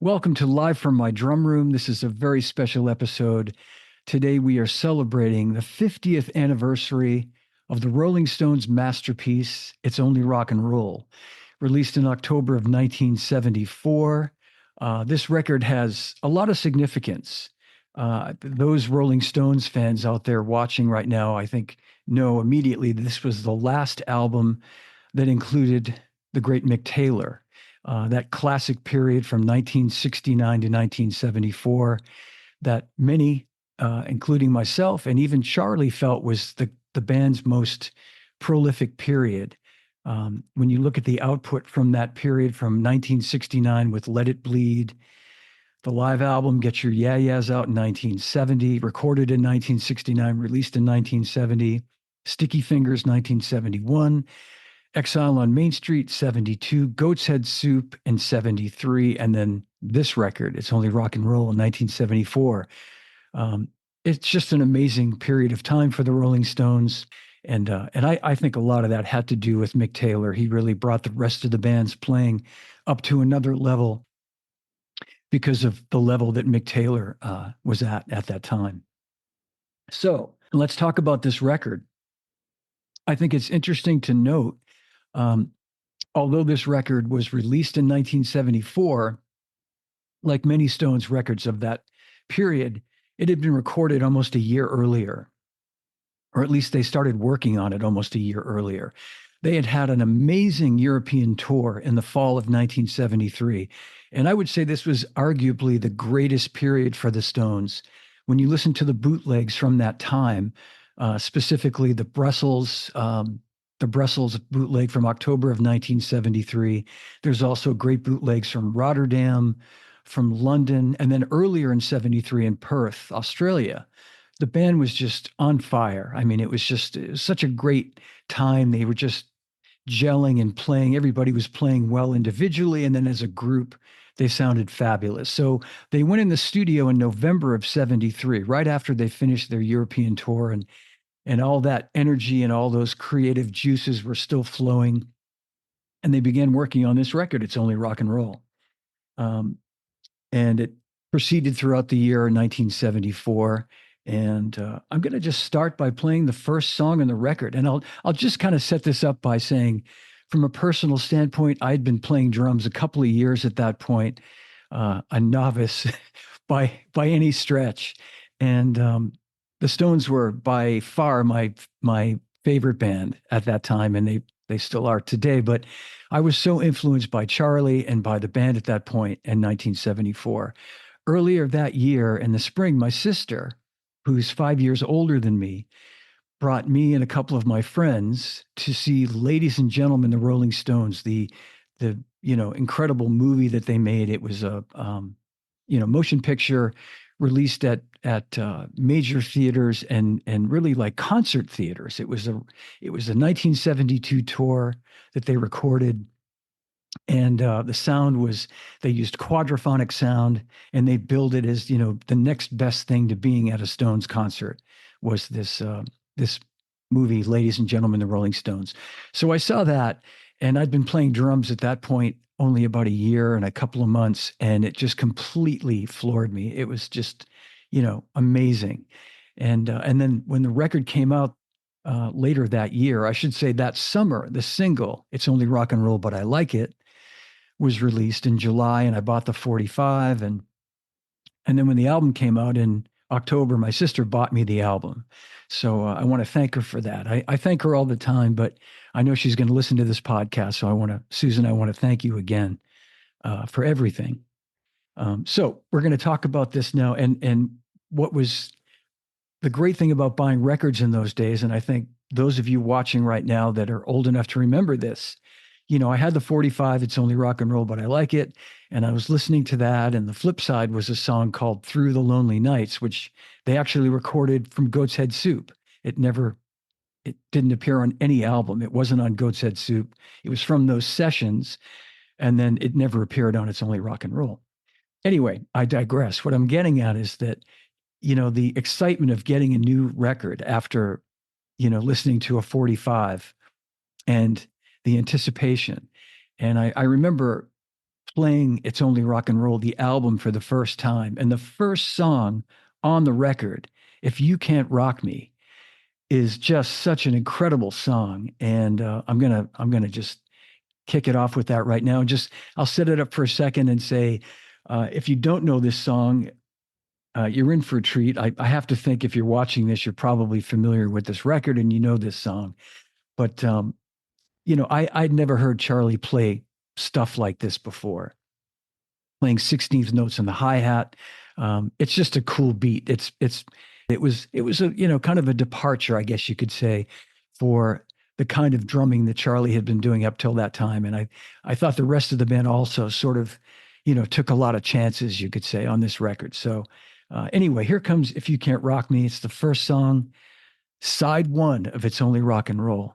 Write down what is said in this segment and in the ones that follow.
Welcome to Live from My Drum Room. This is a very special episode. Today we are celebrating the 50th anniversary of the Rolling Stones' masterpiece, It's Only Rock and Roll, released in October of 1974. This record has a lot of significance. Those Rolling Stones fans out there watching right now, I think, know immediately this was the last album that included the great Mick Taylor. That classic period from 1969 to 1974 that many, including myself and even Charlie, felt was the band's most prolific period. When you look at the output from that period from 1969 with Let It Bleed, the live album Get Your Yeah Yeahs out in 1970, recorded in 1969, released in 1970, Sticky Fingers 1971, Exile on Main Street, 72, Goat's Head Soup in 73, and then this record, It's Only Rock and Roll in 1974. Um, it's just an amazing period of time for the Rolling Stones. And I think a lot of that had to do with Mick Taylor. He really brought the rest of the bands playing up to another level because of the level that Mick Taylor was at that time. So let's talk about this record. I think it's interesting to note um, although this record was released in 1974, like many Stones records of that period, it had been recorded almost a year earlier, or at least they started working on it almost a year earlier. They had had an amazing European tour in the fall of 1973. And I would say this was arguably the greatest period for the Stones. When you listen to the bootlegs from that time, specifically the Brussels bootleg from October of 1973. There's also great bootlegs from Rotterdam, from London, and then earlier in 73 in Perth, Australia. The band was just on fire. I mean, it was such a great time. They were just gelling and playing. Everybody was playing well individually, and then as a group, they sounded fabulous. So they went in the studio in November of 73, right after they finished their European tour, and all that energy and all those creative juices were still flowing. And they began working on this record, It's Only Rock and Roll. Um, and it proceeded throughout the year 1974. And I'm going to just start by playing the first song on the record. And I'll just kind of set this up by saying, from a personal standpoint, I'd been playing drums a couple of years at that point, a novice by any stretch. And the Stones were by far my favorite band at that time, and they still are today. But I was so influenced by Charlie and by the band at that point in 1974. Earlier that year in the spring, my sister, who's 5 years older than me, brought me and a couple of my friends to see Ladies and Gentlemen, the Rolling Stones, the incredible movie that they made. It was a motion picture released at major theaters and really like concert theaters. It was a 1972 tour that they recorded, and the sound was, they used quadraphonic sound, and they billed it as the next best thing to being at a Stones concert was this movie, Ladies and Gentlemen, the Rolling Stones. So I saw that, and I'd been playing drums at that point only about a year and a couple of months, and it just completely floored me. It was just, amazing. And then when the record came out later that year, I should say that summer, the single, It's Only Rock and Roll, But I Like It, was released in July, and I bought the 45. And then when the album came out in October, my sister bought me the album. So I want to thank her for that. I thank her all the time, but I know she's going to listen to this podcast. So Susan, I want to thank you again for everything. So we're going to talk about this now. And what was the great thing about buying records in those days, and I think those of you watching right now that are old enough to remember this, I had the 45, It's Only Rock and Roll, But I Like It. And I was listening to that. And the flip side was a song called Through the Lonely Nights, which they actually recorded from Goat's Head Soup. It didn't appear on any album. It wasn't on Goat's Head Soup. It was from those sessions. And then it never appeared on It's Only Rock and Roll. Anyway, I digress. What I'm getting at is that, the excitement of getting a new record after, listening to a 45, and the anticipation. And I remember playing It's Only Rock and Roll, the album, for the first time. And the first song on the record, If You Can't Rock Me, is just such an incredible song. And I'm gonna just kick it off with that right now. Just I'll set it up for a second and say, if you don't know this song, you're in for a treat. I have to think if you're watching this, you're probably familiar with this record and you know this song. But I'd never heard Charlie play stuff like this before, playing 16th notes on the hi-hat. It's just a cool beat. It was a, kind of a departure, I guess you could say, for the kind of drumming that Charlie had been doing up till that time. And I thought the rest of the band also sort of, took a lot of chances, you could say, on this record. So anyway, here comes If You Can't Rock Me. It's the first song, side one of It's Only Rock and Roll.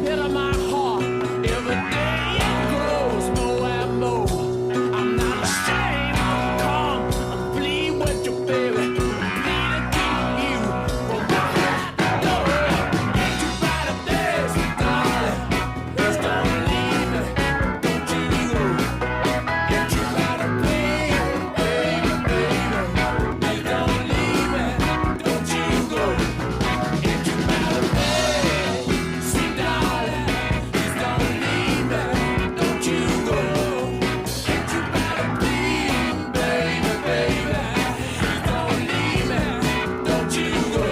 hit of my heart. Every day it grows more and more. I'm not ashamed. Come and plead with your baby. Plead to keep you from walking out the door. Ain't too bad a day, sweet darling. Please don't leave me. Don't you go. Ain't too bad a day, baby, baby. Please don't leave me. Don't you go. Ain't too bad a day, sweet darling. Please don't leave me. Don't you go. Ain't too bad a day, baby, baby. Please don't leave me. Don't you go.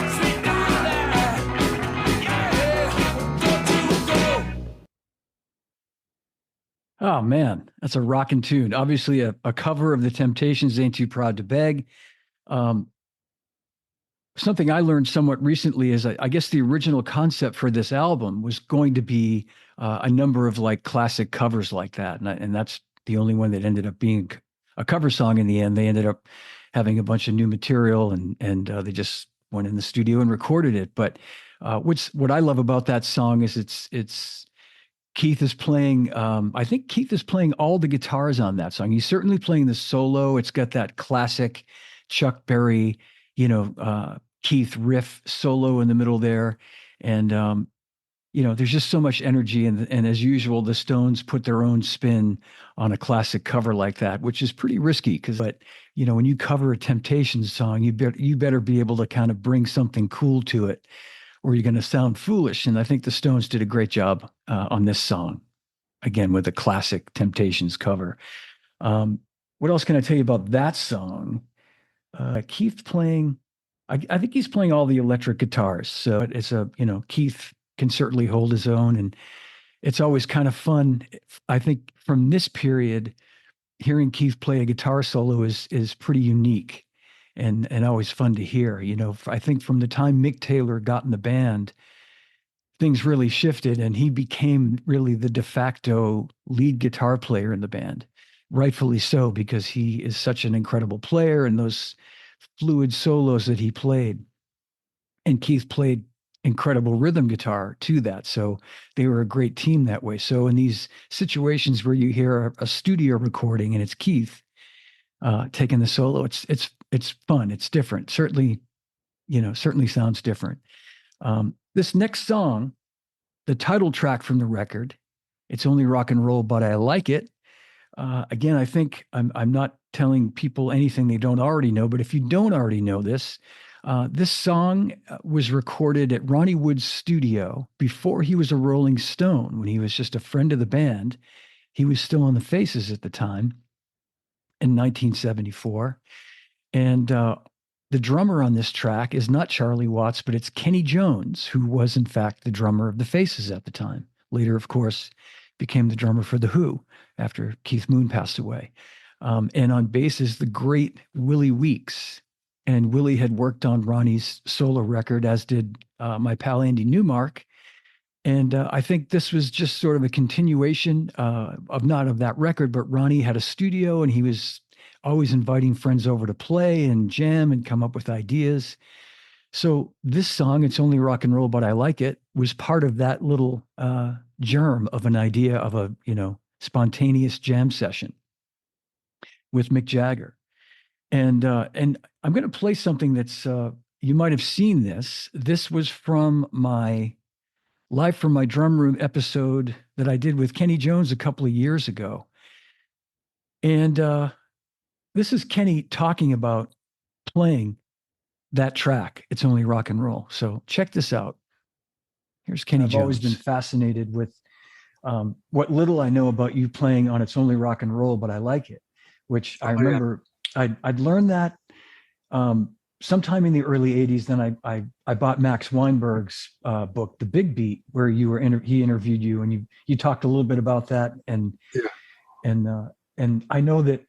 Sweet darling, don't you go. Oh man, that's a rocking tune. Obviously, a cover of the Temptations' "Ain't Too Proud to Beg." Um, Something I learned somewhat recently is I guess the original concept for this album was going to be a number of like classic covers like that, and that's the only one that ended up being a cover song in the end. They ended up having a bunch of new material, and they just went in the studio and recorded it. But what I love about that song is it's Keith is playing. I think Keith is playing all the guitars on that song. He's certainly playing the solo. It's got that classic Chuck Berry, Keith riff solo in the middle there, and there's just so much energy. And as usual, the Stones put their own spin on a classic cover like that, which is pretty risky. But when you cover a Temptations song, you better be able to kind of bring something cool to it, or you're going to sound foolish. And I think the Stones did a great job on this song, again, with a classic Temptations cover. What else can I tell you about that song? Keith playing, I think he's playing all the electric guitars. So it's Keith can certainly hold his own. And it's always kind of fun. I think from this period, hearing Keith play a guitar solo is pretty unique and always fun to hear. I think from the time Mick Taylor got in the band, things really shifted and he became really the de facto lead guitar player in the band. Rightfully so, because he is such an incredible player, and those fluid solos that he played. And Keith played incredible rhythm guitar to that. So they were a great team that way. So in these situations where you hear a studio recording and it's Keith taking the solo, it's fun. It's different. Certainly sounds different. This next song, the title track from the record, "It's Only Rock and Roll, But I Like It." Again, I think I'm not telling people anything they don't already know, but if you don't already know this, this song was recorded at Ronnie Wood's studio before he was a Rolling Stone, when he was just a friend of the band. He was still on the Faces at the time in 1974. And the drummer on this track is not Charlie Watts, but it's Kenny Jones, who was in fact the drummer of the Faces at the time. Later, of course, became the drummer for The Who after Keith Moon passed away. And on bass is the great Willie Weeks. And Willie had worked on Ronnie's solo record, as did my pal Andy Newmark. And I think this was just sort of a continuation of not of that record, but Ronnie had a studio and he was always inviting friends over to play and jam and come up with ideas. So this song, "It's Only Rock and Roll, But I Like It," was part of that little germ of an idea of a, spontaneous jam session with Mick Jagger. And I'm going to play something that's, you might have seen this. This was from my Live from My Drum Room episode that I did with Kenny Jones a couple of years ago. And this is Kenny talking about playing that track, "It's Only Rock and Roll." So check this out. Here's Kenny Jones. I've always been fascinated with what little I know about you playing on "It's Only Rock and Roll, But I Like It." which I Oh, yeah. remember I'd learned that sometime in the early 80s. Then I bought Max Weinberg's book, The Big Beat, where he interviewed you, and you talked a little bit about that. Yeah. And I know that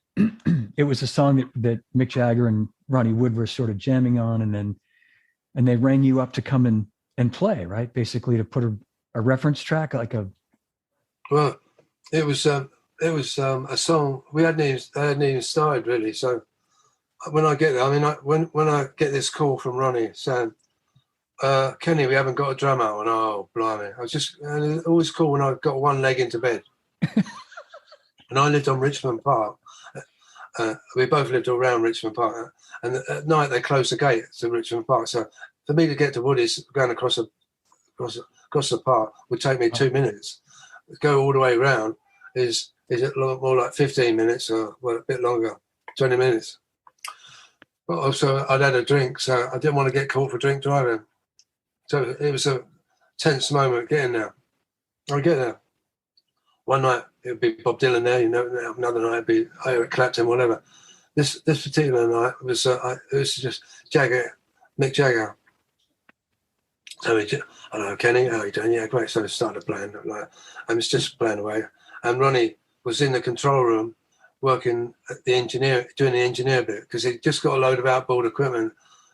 it was a song that Mick Jagger and Ronnie Wood were sort of jamming on, and they rang you up to come and play, right? Basically to put a reference track, like a. Well, it was a song I hadn't even started really. So when I get there, I mean, when I get this call from Ronnie saying, Kenny, we haven't got a drummer, and oh blimey, and it's always cool when I've got one leg into bed. And I lived on Richmond Park. We both lived around Richmond Park, and at night they closed the gate to Richmond Park. So for me to get to Woodies, going across the park would take me 2 minutes. Go all the way around is it more like 15 minutes or a bit longer, 20 minutes. But also I'd had a drink, so I didn't want to get caught for drink driving. So it was a tense moment getting there. I get there. One night it would be Bob Dylan there, another night it'd be Eric Clapton, whatever. This particular night was it was just Mick Jagger. So hello Kenny, how are you doing? Yeah, great. So I started playing, and it's just playing away. And Ronnie was in the control room working at doing the engineer bit, because he just got a load of outboard equipment,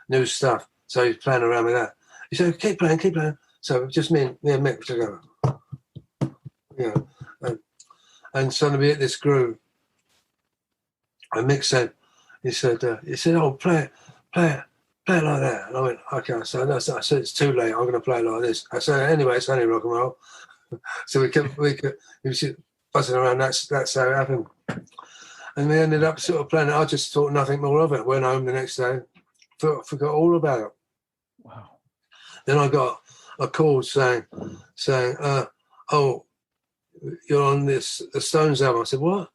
new stuff. So he's playing around with that. He said, keep playing. So just me and Mick together. And suddenly we hit this groove. And Mick said, oh, play it like that. And I went, okay. So I said, it's too late. I'm going to play it like this. I said, anyway, it's only rock and roll. So we was buzzing around. That's how it happened. And we ended up sort of playing it. I just thought nothing more of it. Went home the next day, forgot all about it. Wow. Then I got a call saying, oh, you're on the Stones album. I said, what?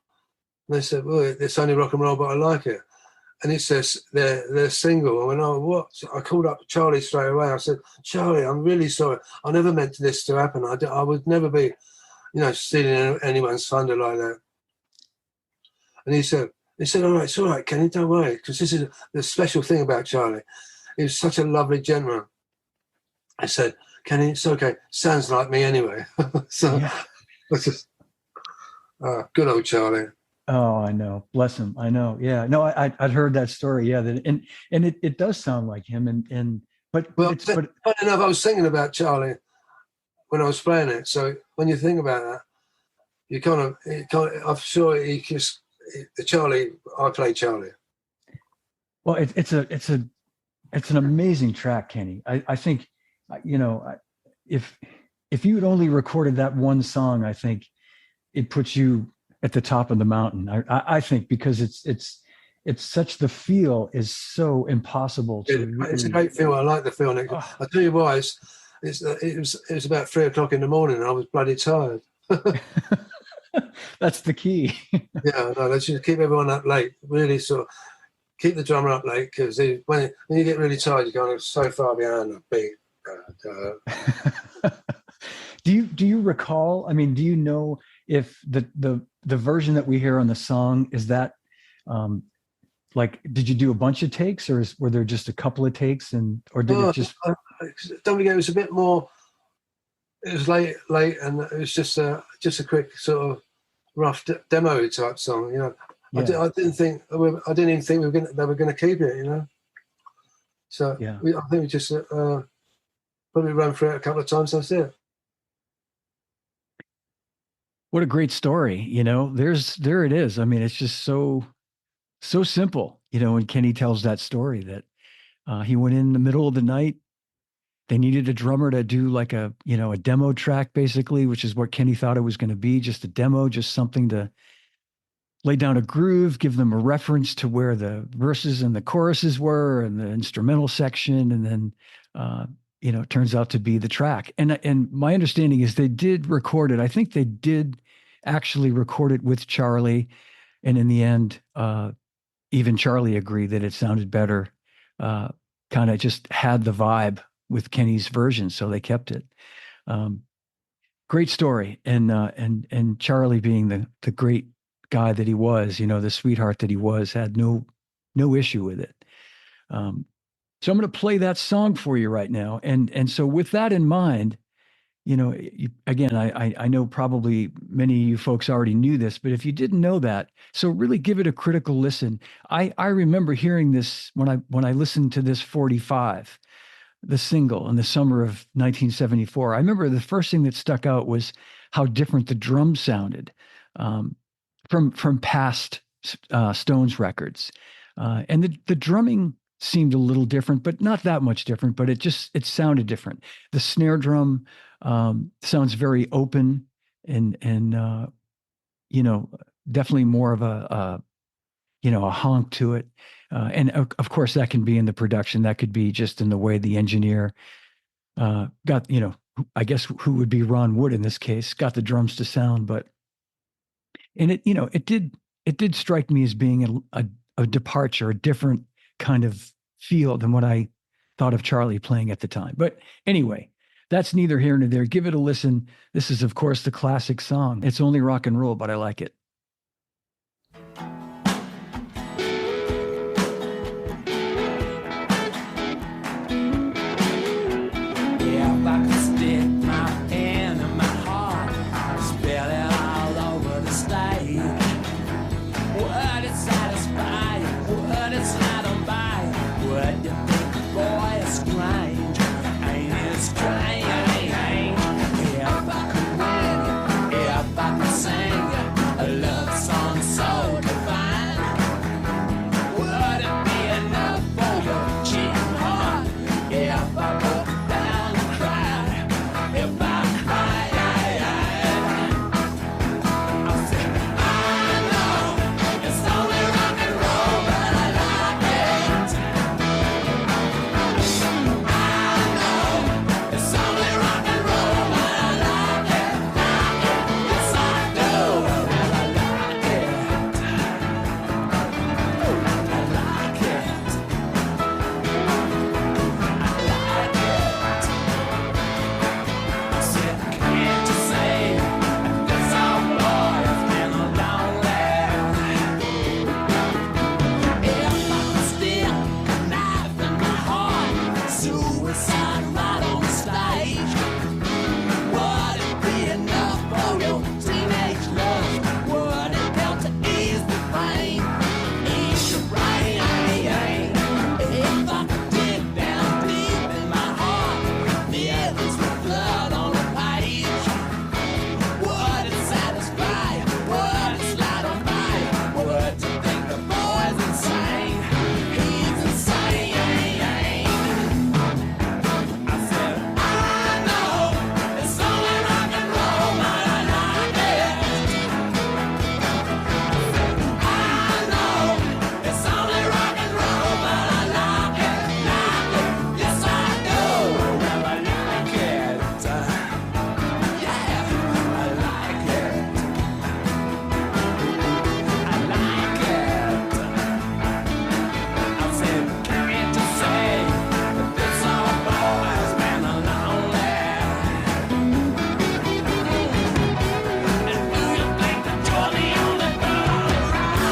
And they said, well, it's only rock and roll, but I like it. And it says they're single. I went, oh, what? So I called up Charlie straight away. I said, Charlie, I'm really sorry. I never meant this to happen. I would never be, stealing anyone's thunder like that. And he said, all right, it's all right, Kenny, don't worry, because this is the special thing about Charlie. He was such a lovely gentleman. I said, Kenny, it's okay. Sounds like me anyway. So Yeah. it's just good old Charlie. Oh, I know. Bless him. I know. Yeah. No, I'd heard that story. Yeah. And it does sound like him. But funny enough, I was thinking about Charlie when I was playing it. So when you think about that, you kind of I'm sure he just Charlie. I played Charlie. Well, it's an amazing track, Kenny. I think, if you had only recorded that one song, I think it puts you at the top of the mountain. I think, because it's such, the feel is so impossible to. It's a great feel. I like the feel. Oh. I tell you why. It was about 3 o'clock in the morning, and I was bloody tired. That's the key. Yeah, no, let's just keep everyone up late. Really sort of keep the drummer up late, because when you get really tired, you're going so far behind the beat. Do you recall? I mean, do you know if the version that we hear on the song is that, did you do a bunch of takes, or were there just a couple of takes, or did it just? Don't forget, it was a bit more. It was late, and it was just a quick sort of rough demo type song. Yeah. I didn't even think they were going to keep it. So yeah. I think we just probably ran through it a couple of times. That's it. What a great story. There it is. I mean, it's just so simple, when Kenny tells that story that he went in the middle of the night. They needed a drummer to do like a demo track, basically, which is what Kenny thought it was going to be, just a demo, just something to lay down a groove, give them a reference to where the verses and the choruses were and the instrumental section. And then, it turns out to be the track. And my understanding is they did record it. I think they did actually record it with Charlie. And in the end, even Charlie agreed that it sounded better, kind of just had the vibe with Kenny's version. So they kept it. Great story. And Charlie being the great guy that he was, the sweetheart that he was, had no issue with it. So I'm going to play that song for you right now. And so with that in mind, again, I know probably many of you folks already knew this, but if you didn't know that, so really give it a critical listen. I remember hearing this when I listened to this 45, the single in the summer of 1974. I remember the first thing that stuck out was how different the drums sounded from past Stones records, and the drumming seemed a little different, but not that much different. But it sounded different. The snare drum sounds very open and definitely more of a honk to it. And of course, that can be in the production. That could be just in the way the engineer got, I guess who would be Ron Wood in this case, got the drums to sound. And it did strike me as being a departure, a different kind of feel than what I thought of Charlie playing at the time. But anyway, that's neither here nor there. Give it a listen. This is, of course, the classic song. It's only rock and roll, but I like it. If I could stick my hand in my heart, I'd spill it all over the stage. Would it satisfy you? Would it satisfy you? Would you think the boy is strange? Ain't it strange? If I could win you, if I could sing you a love song so divine, would it be enough for your cheating heart? If I broke down and cried, if I cried, I said, I know it's only rock and roll, but I like it. I know it's only rock and roll, but I like it, yes I do. Well, I like it. I like it. I said, can't you see this old boy has been lonely? If I could stick a knife in my heart, suicide right on the stage, would it be enough for your teenage love? Would it help to ease the pain, ease your brain? If I could dig down deep in my heart, feelings with blood on the page, would it satisfy? Would it slide on by? Would you think the boy's insane? He's insane. I said, I know it's only rock and roll, but I like it. I know it's only rock and roll, but I like it, yes I do. Well, I like it, yeah, I like it, I like it. I said, can't you say that this old boy has been lonely? And do you think that you're the only girl around?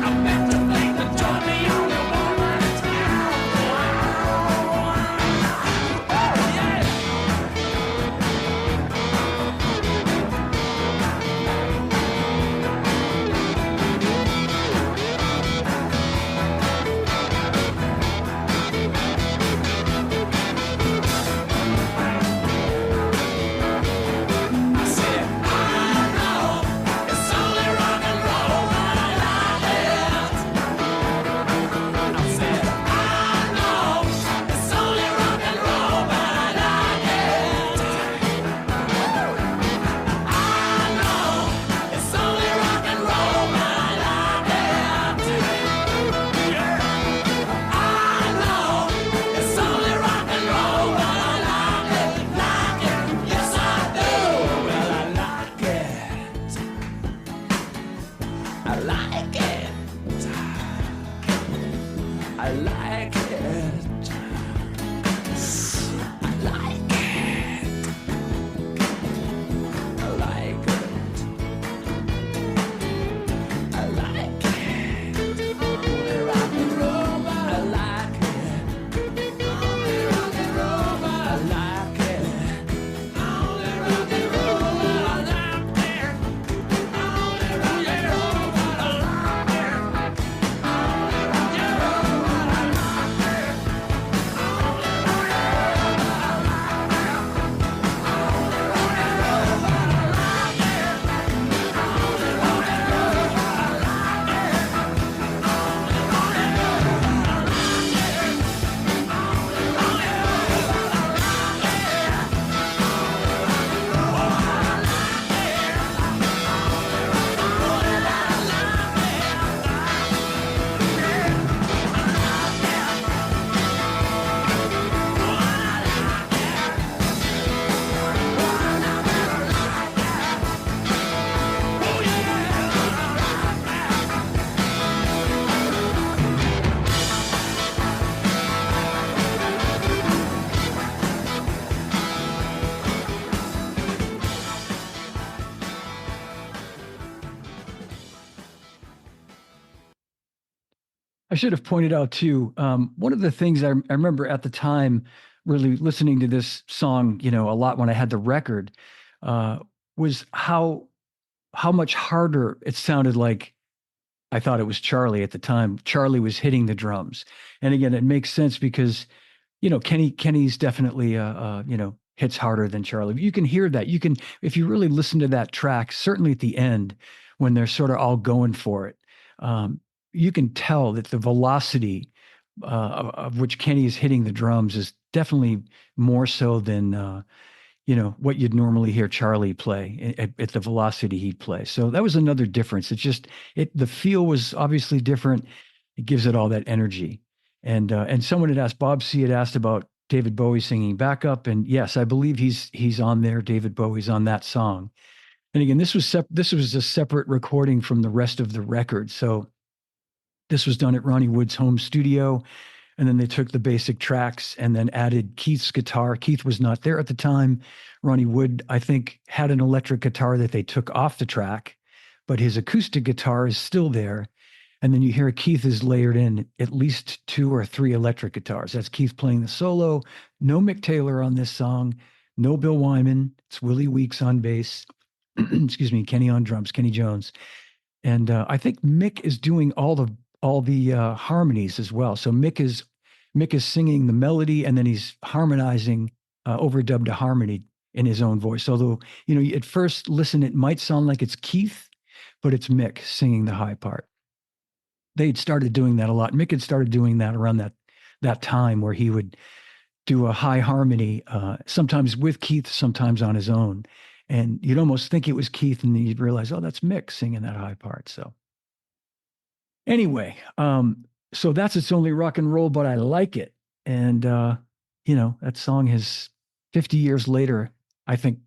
I bet you think that you're the only woman in town. Oh yeah. I said, I know it's only rock and roll, but I like it. I said, I know it's only rock and roll, but I like it. I know it's only rock and roll, but I like it. Yeah. I know it's only rock and roll, but I like it, yes I do. Well, I like it. I like it. I like it. I like it. I should have pointed out too. One of the things I remember at the time, really listening to this song, a lot when I had the record, uh, was how much harder it sounded like. I thought it was Charlie at the time. Charlie was hitting the drums, and again, it makes sense because Kenny's definitely hits harder than Charlie. You can hear that. You can, if you really listen to that track, certainly at the end when they're sort of all going for it, um, you can tell that the velocity of which Kenny is hitting the drums is definitely more so than what you'd normally hear Charlie play at the velocity he'd play. So that was another difference. It's just the feel was obviously different. It gives it all that energy. And someone had asked, Bob C had asked about David Bowie singing backup, and yes, I believe he's on there. David Bowie's on that song. And again, this was a separate recording from the rest of the record. So this was done at Ronnie Wood's home studio. And then they took the basic tracks and then added Keith's guitar. Keith was not there at the time. Ronnie Wood, I think, had an electric guitar that they took off the track, but his acoustic guitar is still there. And then you hear Keith is layered in at least 2 or 3 electric guitars. That's Keith playing the solo. No Mick Taylor on this song. No Bill Wyman. It's Willie Weeks on bass. Excuse me, Kenny on drums, Kenny Jones. And I think Mick is doing all the harmonies as well. So Mick is singing the melody and then he's harmonizing overdubbed to harmony in his own voice. Although at first listen, it might sound like it's Keith, but it's Mick singing the high part. They'd started doing that a lot. Mick had started doing that around that time where he would do a high harmony, sometimes with Keith, sometimes on his own. And you'd almost think it was Keith, and then you'd realize, oh, that's Mick singing that high part. So anyway, so that's It's Only Rock and Roll, but I like it. And, that song is 50 years later, I think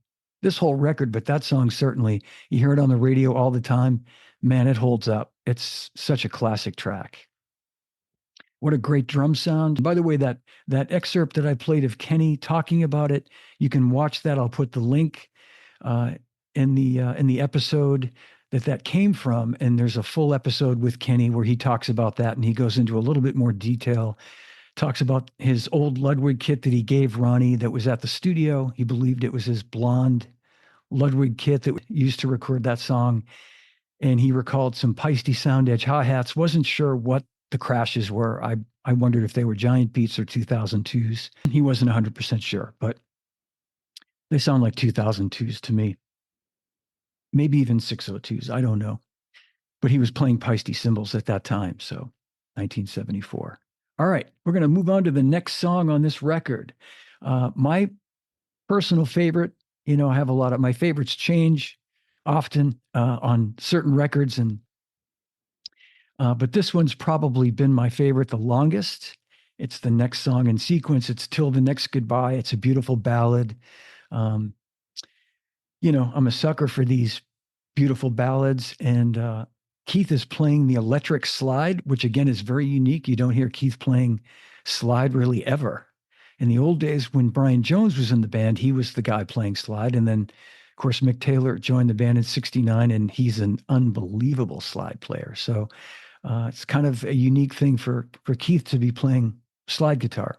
this whole record, but that song certainly, you hear it on the radio all the time. Man, it holds up. It's such a classic track. What a great drum sound. By the way, that excerpt that I played of Kenny talking about it, you can watch that. I'll put the link in the episode that came from, and there's a full episode with Kenny where he talks about that, and he goes into a little bit more detail, talks about his old Ludwig kit that he gave Ronnie that was at the studio. He believed it was his blonde Ludwig kit that was used to record that song, and he recalled some Peisty Sound Edge hi-hats. Wasn't sure what the crashes were. I wondered if they were Giant Beats or 2002s. He wasn't 100% sure, but they sound like 2002s to me. Maybe even 602s. I don't know. But he was playing Peisty cymbals at that time. So 1974. All right. We're going to move on to the next song on this record. My personal favorite, I have a lot of my favorites change often on certain records. But this one's probably been my favorite the longest. It's the next song in sequence. It's Till the Next Goodbye. It's a beautiful ballad. I'm a sucker for these beautiful ballads, and Keith is playing the electric slide, which again is very unique. You don't hear Keith playing slide really ever. In the old days when Brian Jones was in the band, he was the guy playing slide. And then, of course, Mick Taylor joined the band in '69, and he's an unbelievable slide player. So it's kind of a unique thing for Keith to be playing slide guitar,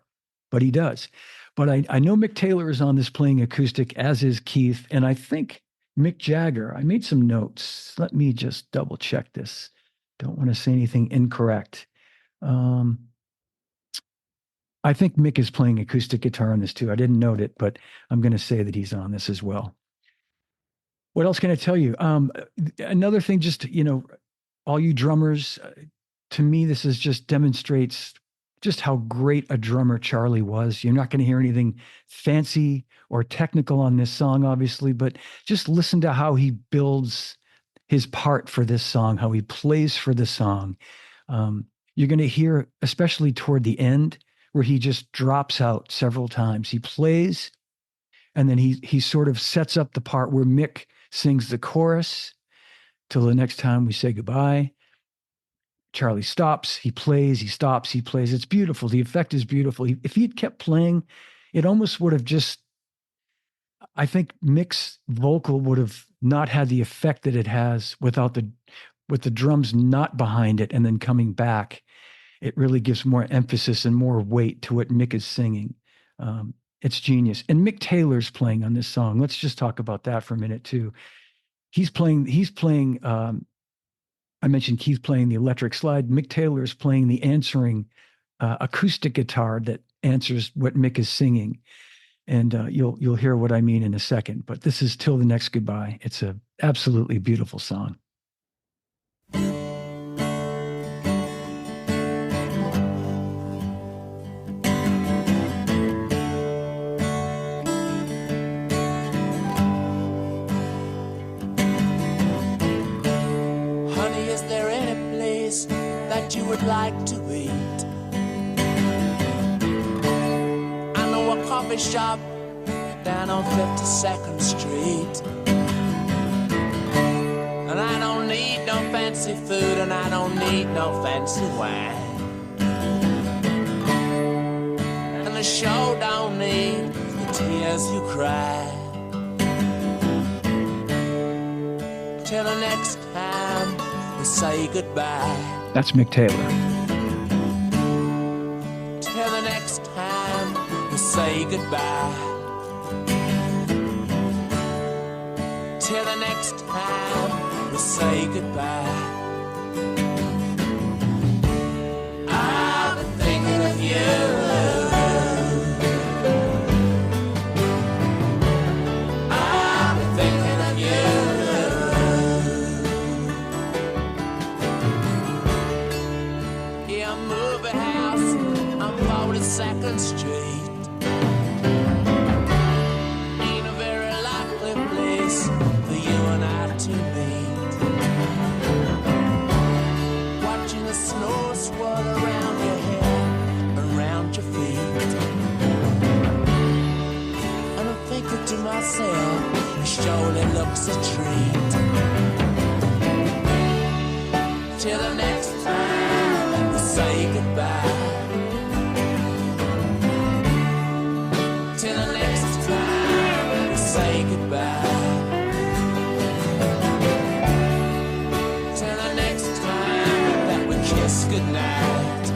but he does. But I know Mick Taylor is on this playing acoustic, as is Keith. And I think Mick Jagger, I made some notes. Let me just double check this. Don't want to say anything incorrect. I think Mick is playing acoustic guitar on this too. I didn't note it, but I'm going to say that he's on this as well. What else can I tell you? Another thing, just, all you drummers, to me, this is just demonstrates just how great a drummer Charlie was. You're not going to hear anything fancy or technical on this song, obviously, but just listen to how he builds his part for this song, how he plays for the song. You're going to hear, especially toward the end, where he just drops out several times. He plays, and then he sort of sets up the part where Mick sings the chorus, Till the Next Time We Say Goodbye. Charlie stops, he plays, he stops, he plays. It's beautiful. The effect is beautiful. If he'd kept playing, it almost would have just, I think Mick's vocal would have not had the effect that it has with the drums not behind it and then coming back. it really gives more emphasis and more weight to what Mick is singing. It's genius. And Mick Taylor's playing on this song. Let's just talk about that for a minute too. He's playing, I mentioned Keith playing the electric slide. Mick Taylor is playing the answering acoustic guitar that answers what Mick is singing. And you'll hear what I mean in a second. But this is Till the Next Goodbye. It's a absolutely beautiful song. Honey, is there any place that you would like to eat? I know a coffee shop down on 52nd Street. And I don't need no fancy food, and I don't need no fancy wine. And the show don't need the tears you cry. Till the next time we say goodbye. That's Mick Taylor. Till the next time we say goodbye. Till the next time we say goodbye. I've been thinking of you. I've been thinking of you. Yeah, a movie house on 42nd Street. Ain't a very likely place for you and I to meet. Watching the snow swirl around your hair, around your feet. And I'm thinking to myself, it surely looks a treat. Till the next time we say goodbye. Till the next time we say goodbye. Till the next time that we kiss goodnight.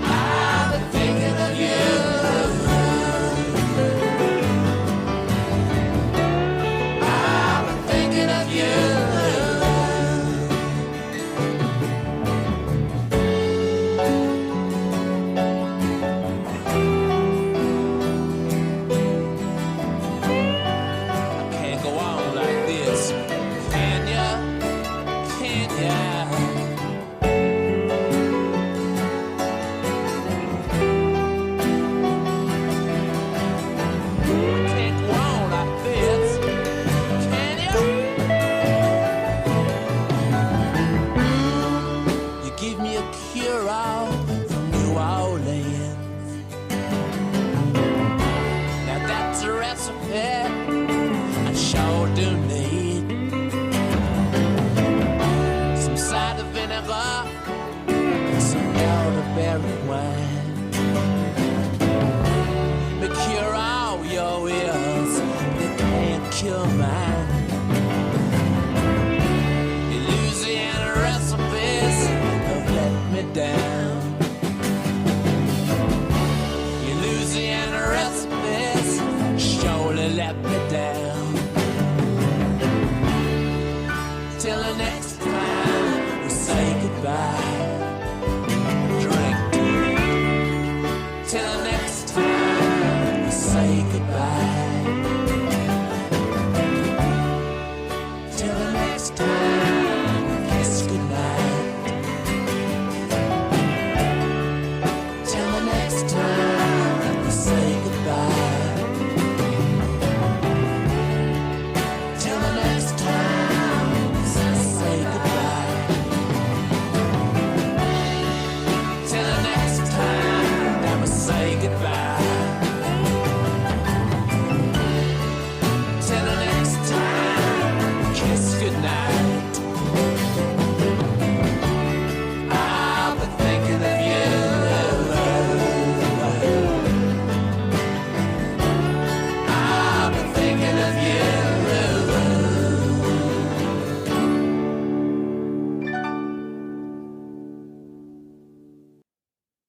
I've been thinking of you. I've been thinking of you. I can't go on like this. Can ya? Can ya? Can't go on like this. Can ya? You give me a cure-all from New Orleans. Now that's a recipe I sure do need. Some cider vinegar and some elderberry wine. But cure all your ills, but it can't cure mine. Your Louisiana recipes have let me down. Your Louisiana recipes surely let me down. Till the next time we say goodbye. Drink deep. Till the next time we say goodbye. Till the next time we kiss goodnight. Till the next time we say goodbye. Till the next time we say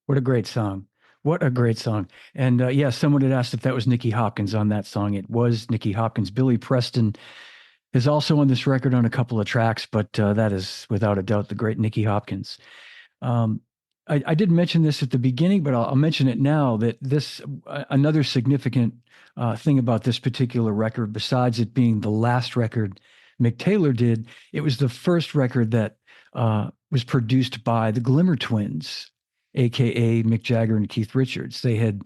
What a great song. What a great song. And yeah, someone had asked if that was Nicky Hopkins on that song. It was Nicky Hopkins. Billy Preston is also on this record on a couple of tracks, but that is without a doubt the great Nicky Hopkins. Um, I did mention this at the beginning, but I'll mention it now that this another significant thing about this particular record, besides it being the last record Mick Taylor did, it was the first record that was produced by the Glimmer Twins, aka Mick Jagger and Keith Richards. They had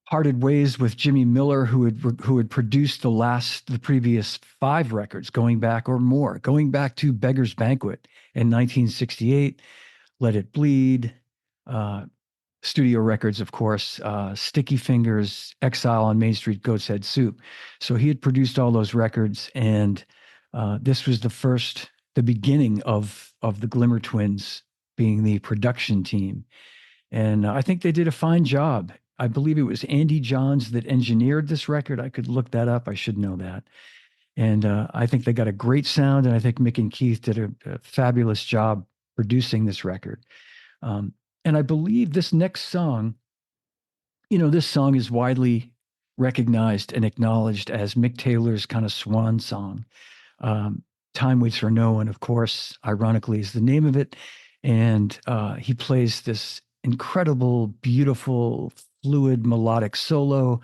parted ways with Jimmy Miller, who had produced the previous 5 records, going back or more, going back to Beggar's Banquet in 1968. Let It Bleed, studio records, of course, Sticky Fingers, Exile on Main Street, Goat's Head Soup. So he had produced all those records, and this was the beginning of the Glimmer Twins being the production team. And I think they did a fine job. I believe it was Andy Johns that engineered this record. I could look that up. I should know that. And I think they got a great sound, and I think Mick and Keith did a fabulous job producing this record. And I believe this next song, this song is widely recognized and acknowledged as Mick Taylor's kind of swan song. Time Waits for No One, of course, ironically, is the name of it. And he plays this incredible, beautiful, fluid, melodic solo.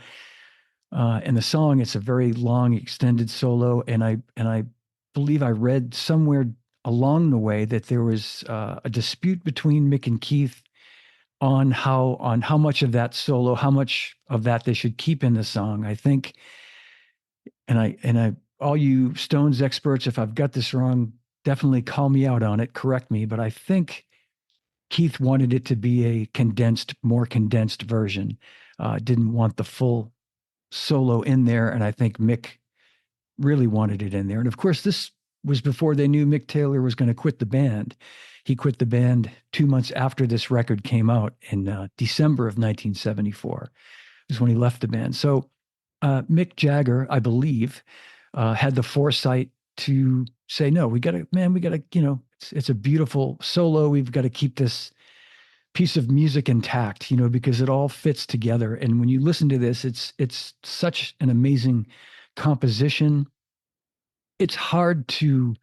In the song, it's a very long, extended solo. And I believe I read somewhere along the way that there was a dispute between Mick and Keith on how much of that solo, how much of that they should keep in the song. I think, and I all you Stones experts, if I've got this wrong, definitely call me out on it, correct me, but I think Keith wanted it to be a more condensed version. Didn't want the full solo in there, and I think Mick really wanted it in there. And of course, this was before they knew Mick Taylor was going to quit the band. He quit the band 2 months after this record came out in December of 1974, is when he left the band. So Mick Jagger, I believe, had the foresight to say, no, we got to, it's a beautiful solo. We've got to keep this piece of music intact, because it all fits together. And when you listen to this, it's such an amazing composition. It's hard to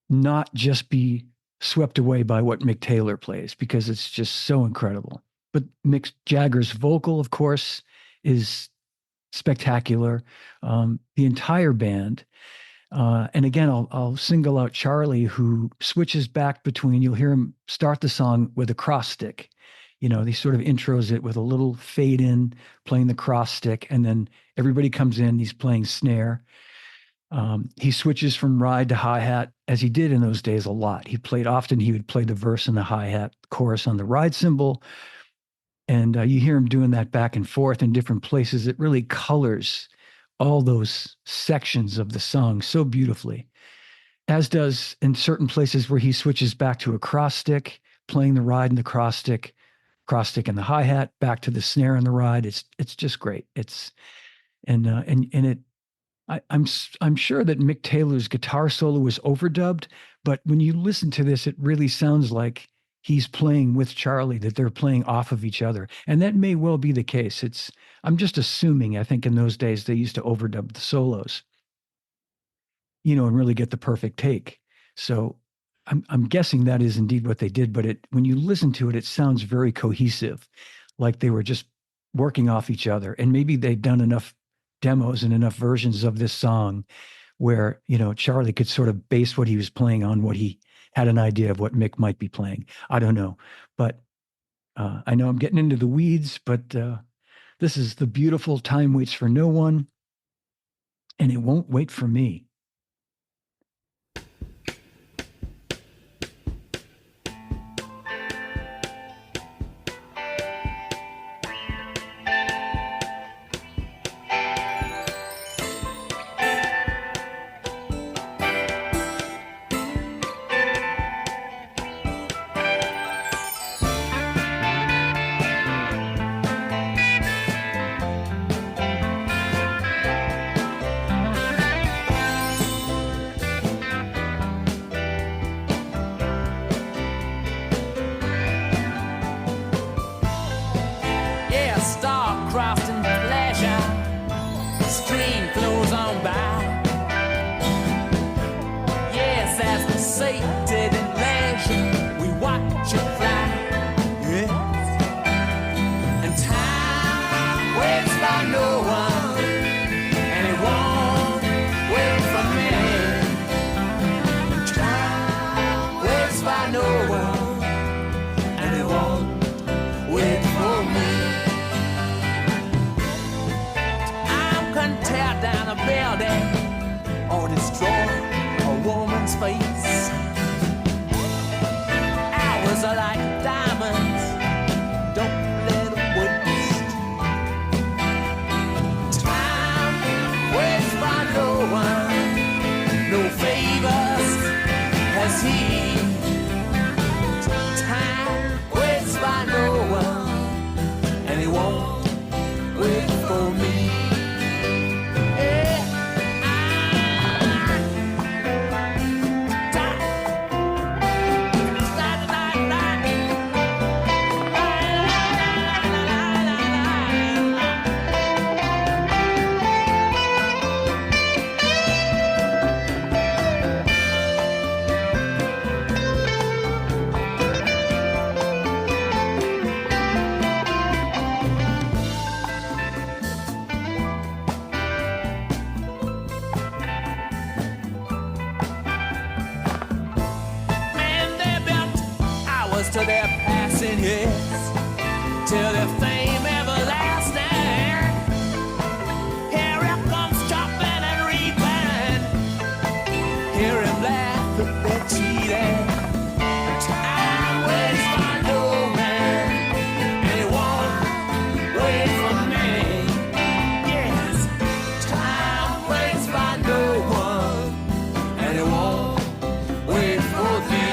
not just be swept away by what Mick Taylor plays, because it's just so incredible. But Mick Jagger's vocal, of course, is spectacular. The entire band. And again, I'll single out Charlie, who switches back between, you'll hear him start the song with a cross stick. He sort of intros it with a little fade in, playing the cross stick, and then everybody comes in, he's playing snare. He switches from ride to hi-hat, as he did in those days a lot. He would play the verse and the hi-hat chorus on the ride cymbal. And you hear him doing that back and forth in different places. It really colors all those sections of the song so beautifully, as does in certain places where he switches back to a cross stick, playing the ride and the cross stick and the hi-hat, back to the snare and the ride. It's just great. I'm sure that Mick Taylor's guitar solo was overdubbed, but when you listen to this, it really sounds like he's playing with Charlie, that they're playing off of each other. And that may well be the case. I'm just assuming, I think in those days they used to overdub the solos, and really get the perfect take. So I'm guessing that is indeed what they did, but when you listen to it, it sounds very cohesive, like they were just working off each other. And maybe they'd done enough demos and enough versions of this song where, Charlie could sort of base what he was playing on what he had an idea of what Mick might be playing. I don't know, but I know I'm getting into the weeds, but this is the beautiful Time Waits for No One, and it won't wait for me. destroy a woman's face. Hours are like diamonds, don't let them waste. Time waits by no one, no favors has he. Time waits by no one, and he won't wait for me. To their passing years, till their fame everlasting. Here it comes chopping and reaping. Hear him laugh at their cheating. Time waits for no man, and he won't wait for me. Yes, time waits for no one, and he won't wait for thee.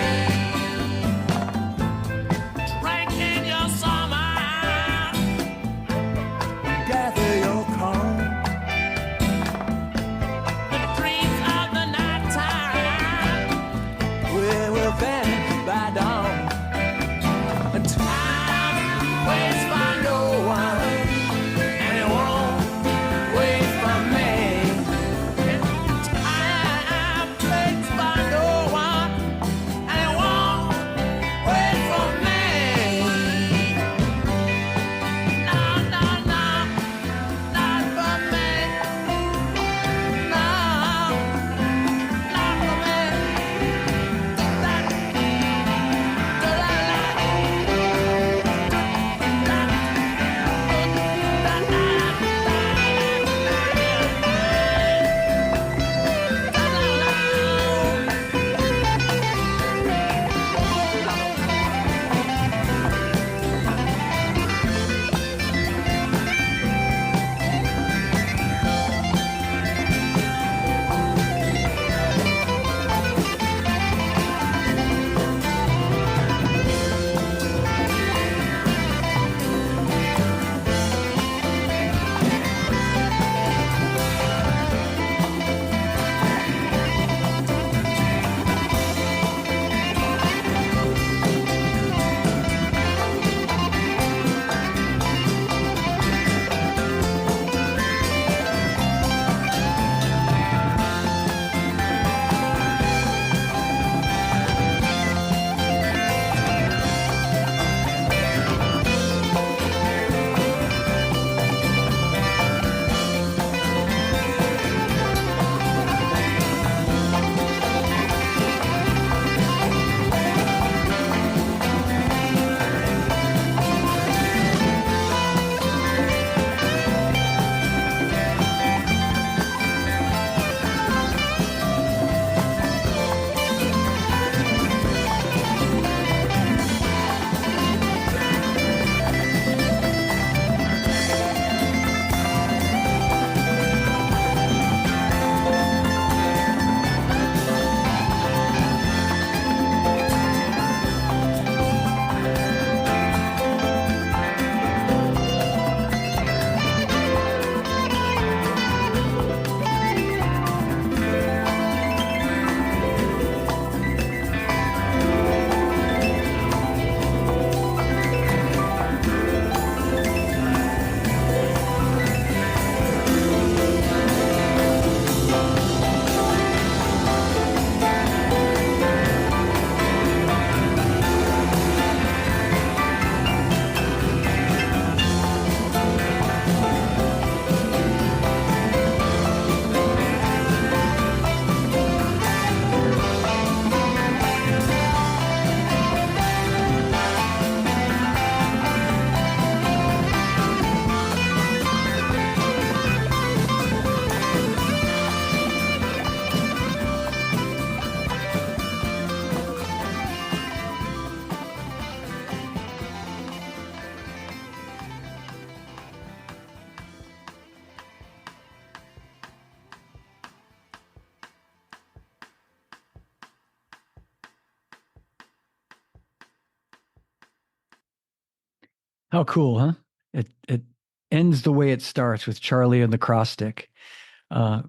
How cool, huh? It ends the way it starts with Charlie and the cross stick.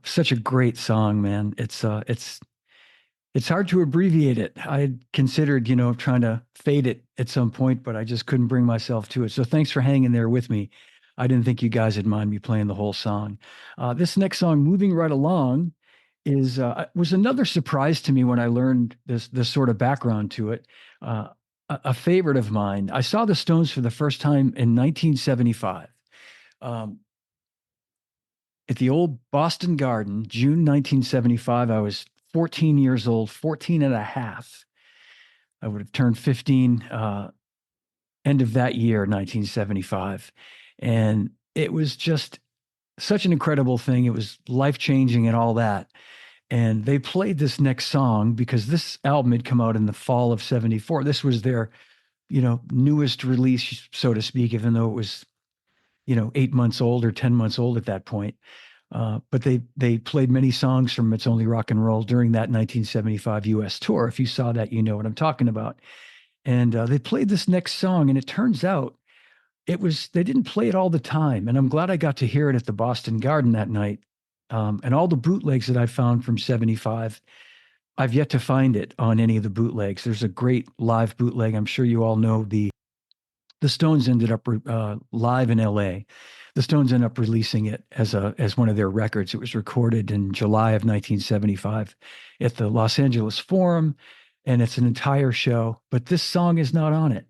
Such a great song, man. It's hard to abbreviate it. I had considered, trying to fade it at some point, but I just couldn't bring myself to it. So thanks for hanging there with me. I didn't think you guys would mind me playing the whole song. This next song, moving right along, is was another surprise to me when I learned this sort of background to it. A favorite of mine. I saw the Stones for the first time in 1975. Um, at the old Boston Garden, June 1975. I was 14 years old, 14 and a half. I would have turned 15 end of that year, 1975. And it was just such an incredible thing. It was life-changing and all that. And they played this next song because this album had come out in the fall of 74. This was their, newest release, so to speak, even though it was, 8 months old or 10 months old at that point. But they played many songs from It's Only Rock and Roll during that 1975 US tour. If you saw that, you know what I'm talking about. And they played this next song, and it turns out they didn't play it all the time. And I'm glad I got to hear it at the Boston Garden that night. And all the bootlegs that I found from 75, I've yet to find it on any of the bootlegs. There's a great live bootleg. I'm sure you all know the Stones ended up live in LA. The Stones ended up releasing it as one of their records. It was recorded in July of 1975 at the Los Angeles Forum, and it's an entire show, but this song is not on it.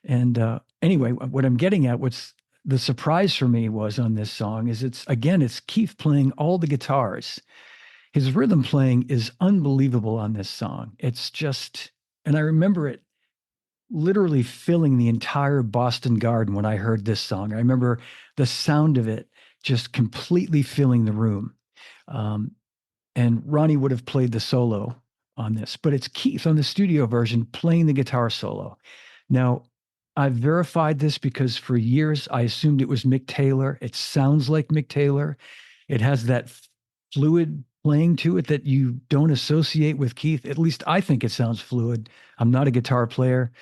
And anyway, what I'm getting at, what's the surprise for me was on this song is it's Keith playing all the guitars. His rhythm playing is unbelievable on this song. It's just, and I remember it literally filling the entire Boston Garden when I heard this song. I remember the sound of it just completely filling the room. And Ronnie would have played the solo on this, but it's Keith on the studio version playing the guitar solo. Now, I've verified this because for years I assumed it was Mick Taylor. It sounds like Mick Taylor. It has that fluid playing to it that you don't associate with Keith. At least I think it sounds fluid. I'm not a guitar player.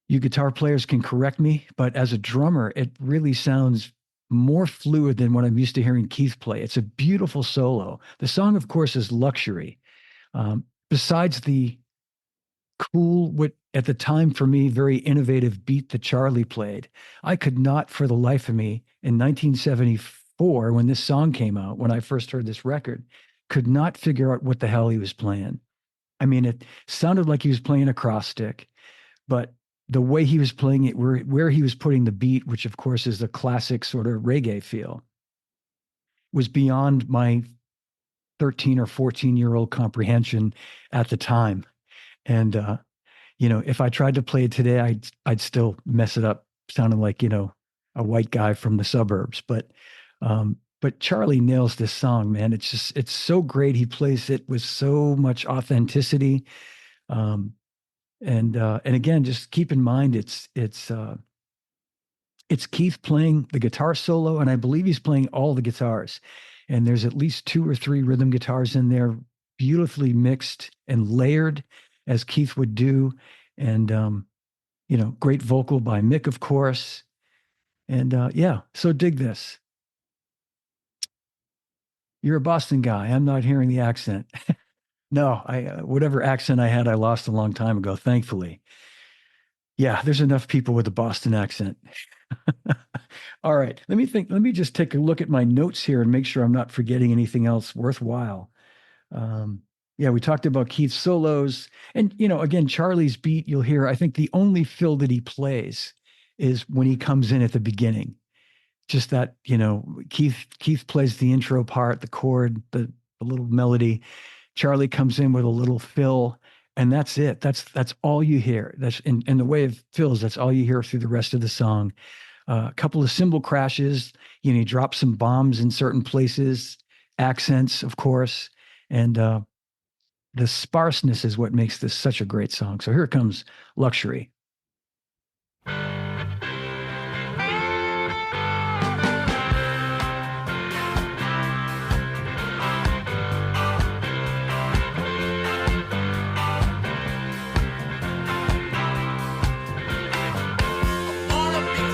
You guitar players can correct me, but as a drummer, it really sounds more fluid than what I'm used to hearing Keith play. It's a beautiful solo. The song, of course, is Luxury. Besides the cool, what at the time for me, very innovative beat that Charlie played, I could not for the life of me in 1974, when this song came out, when I first heard this record, could not figure out what the hell he was playing. I mean, it sounded like he was playing a cross stick, but the way he was playing it, where he was putting the beat, which of course is the classic sort of reggae feel, was beyond my 13 or 14-year-old comprehension at the time. And, if I tried to play it today, I'd still mess it up, sounding like, a white guy from the suburbs. But Charlie nails this song, man. It's so great. He plays it with so much authenticity. And again, just keep in mind, it's Keith playing the guitar solo, and I believe he's playing all the guitars. And there's at least 2 or 3 rhythm guitars in there, beautifully mixed and layered, as Keith would do. And great vocal by Mick, of course. And so dig this. You're a Boston guy. I'm not hearing the accent. No, whatever accent I had, I lost a long time ago, thankfully. Yeah, there's enough people with a Boston accent. All right, let me just take a look at my notes here and make sure I'm not forgetting anything else worthwhile. We talked about Keith's solos, and again, Charlie's beat, you'll hear, I think the only fill that he plays is when he comes in at the beginning. Just that, Keith plays the intro part, the chord, the little melody. Charlie comes in with a little fill, and that's it. That's all you hear. That's in the way of fills. That's all you hear through the rest of the song. A couple of cymbal crashes. He drops some bombs in certain places. Accents, of course, and the sparseness is what makes this such a great song. So here comes Luxury. Wanna be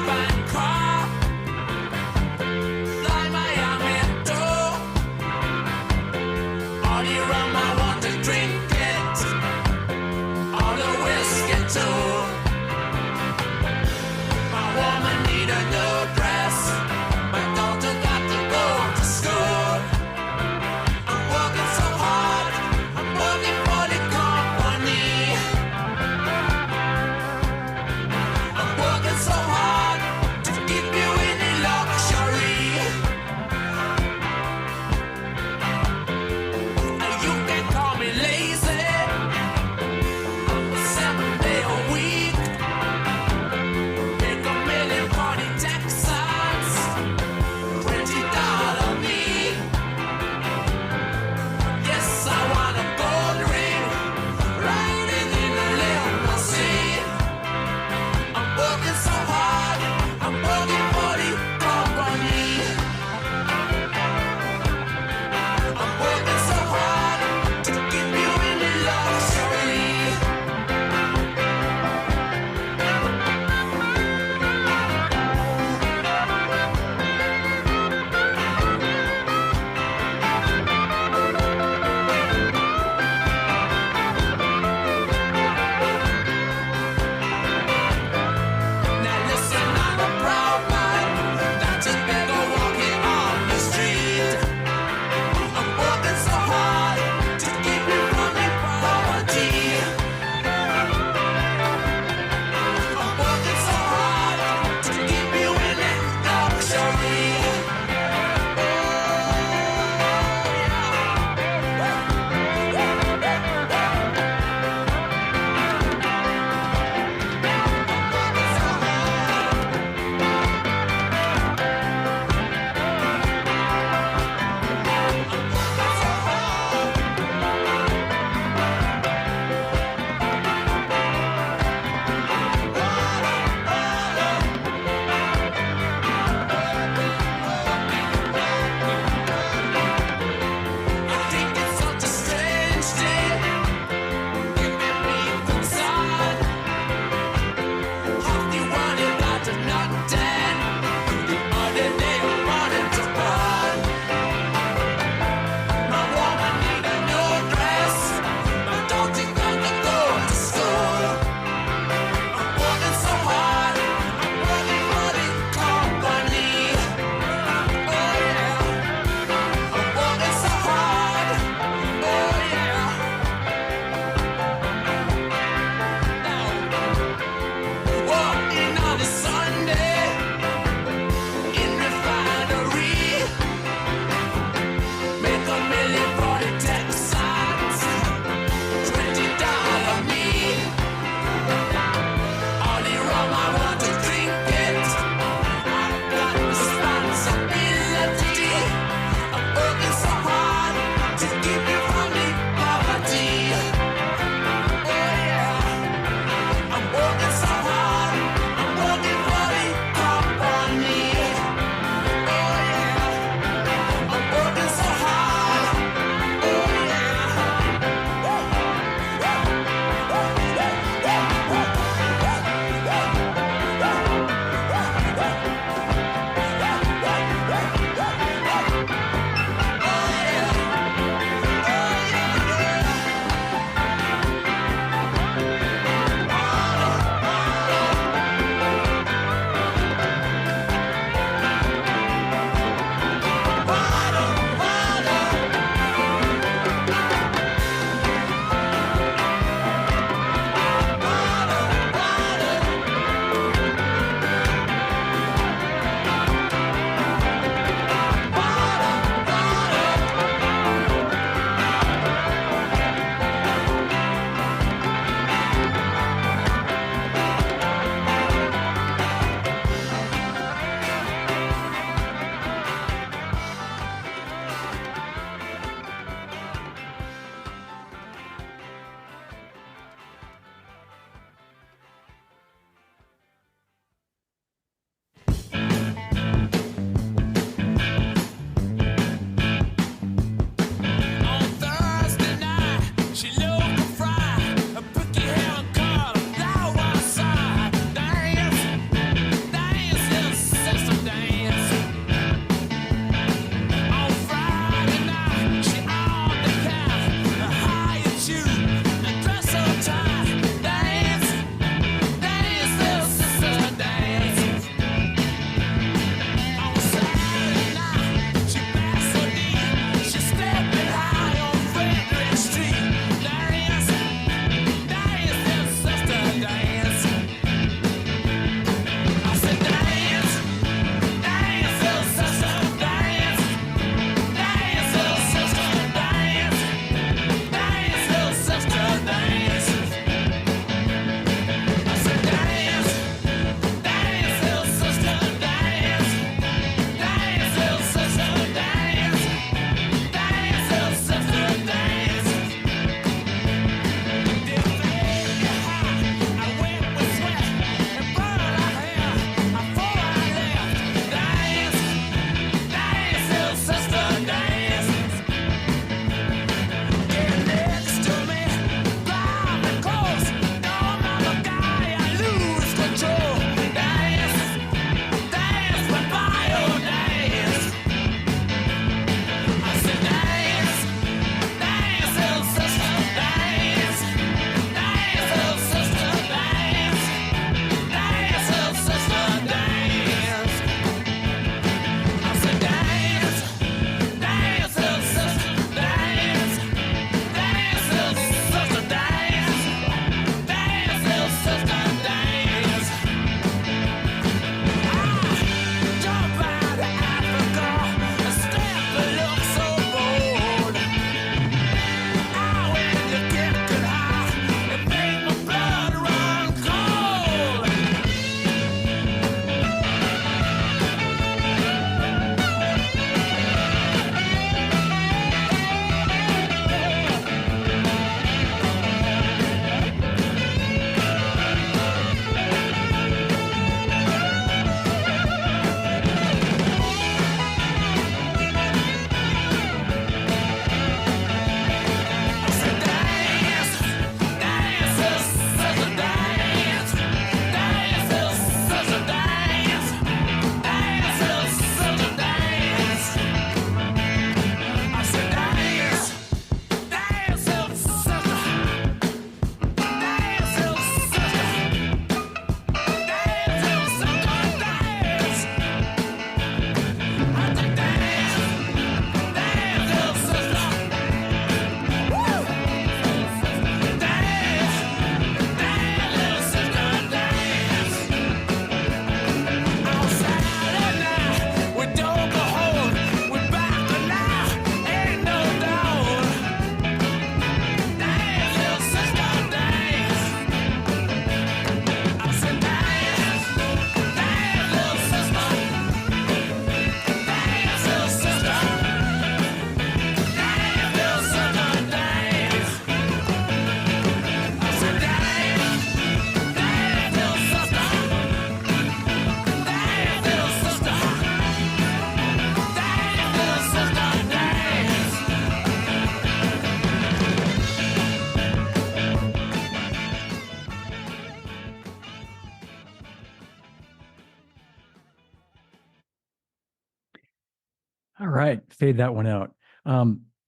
right. Fade that one out.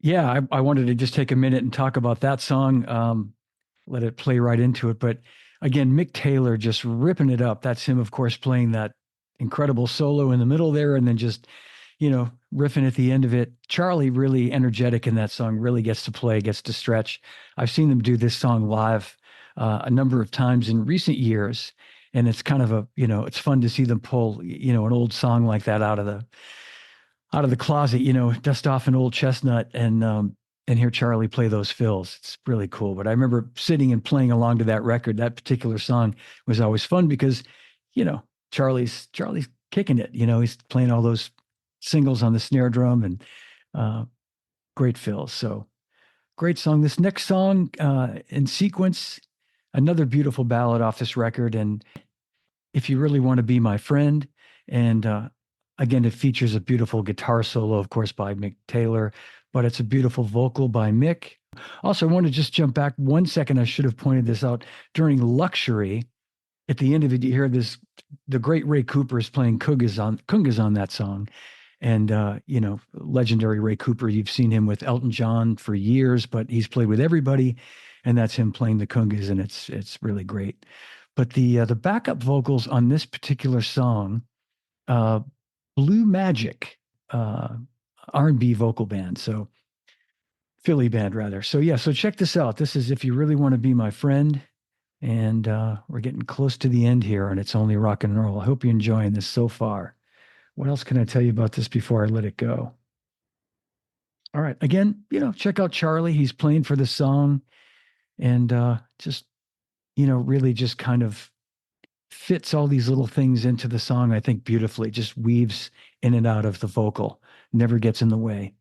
Yeah, I wanted to just take a minute and talk about that song. Let it play right into it. But again, Mick Taylor just ripping it up. That's him, of course, playing that incredible solo in the middle there, and then just, riffing at the end of it. Charlie really energetic in that song, really gets to play, gets to stretch. I've seen them do this song live a number of times in recent years. And it's kind of it's fun to see them pull, an old song like that out of the closet, dust off an old chestnut and hear Charlie play those fills. It's really cool. But I remember sitting and playing along to that record. That particular song was always fun because, Charlie's kicking it. He's playing all those singles on the snare drum and great fills. So great song. This next song in sequence, another beautiful ballad off this record. And If You Really Want to Be My Friend. And again, it features a beautiful guitar solo, of course, by Mick Taylor, but it's a beautiful vocal by Mick. Also, I want to just jump back 1 second. I should have pointed this out. During Luxury, at the end of it, you hear the great Ray Cooper is playing Kungas on that song. And, legendary Ray Cooper, you've seen him with Elton John for years, but he's played with everybody. And that's him playing the Kungas, and it's really great. But the backup vocals on this particular song, Blue Magic, R&B vocal band, so Philly band rather. So yeah, so check this out. This is If You Really Want to Be My Friend, and we're getting close to the end here, and it's only rock and roll. I hope you're enjoying this so far. What else can I tell you about this before I let it go? All right, again, check out Charlie. He's playing for the song, and just really just kind of fits all these little things into the song, I think, beautifully. Just weaves in and out of the vocal, never gets in the way.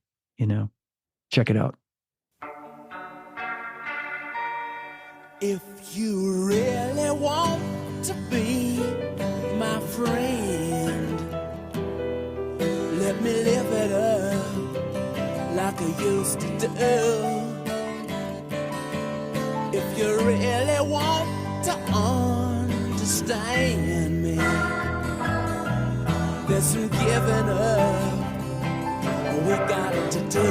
Check it out. If you really want to be my friend, let me live it up like I used to do. If you really want to understand me, there's some giving up we got to do.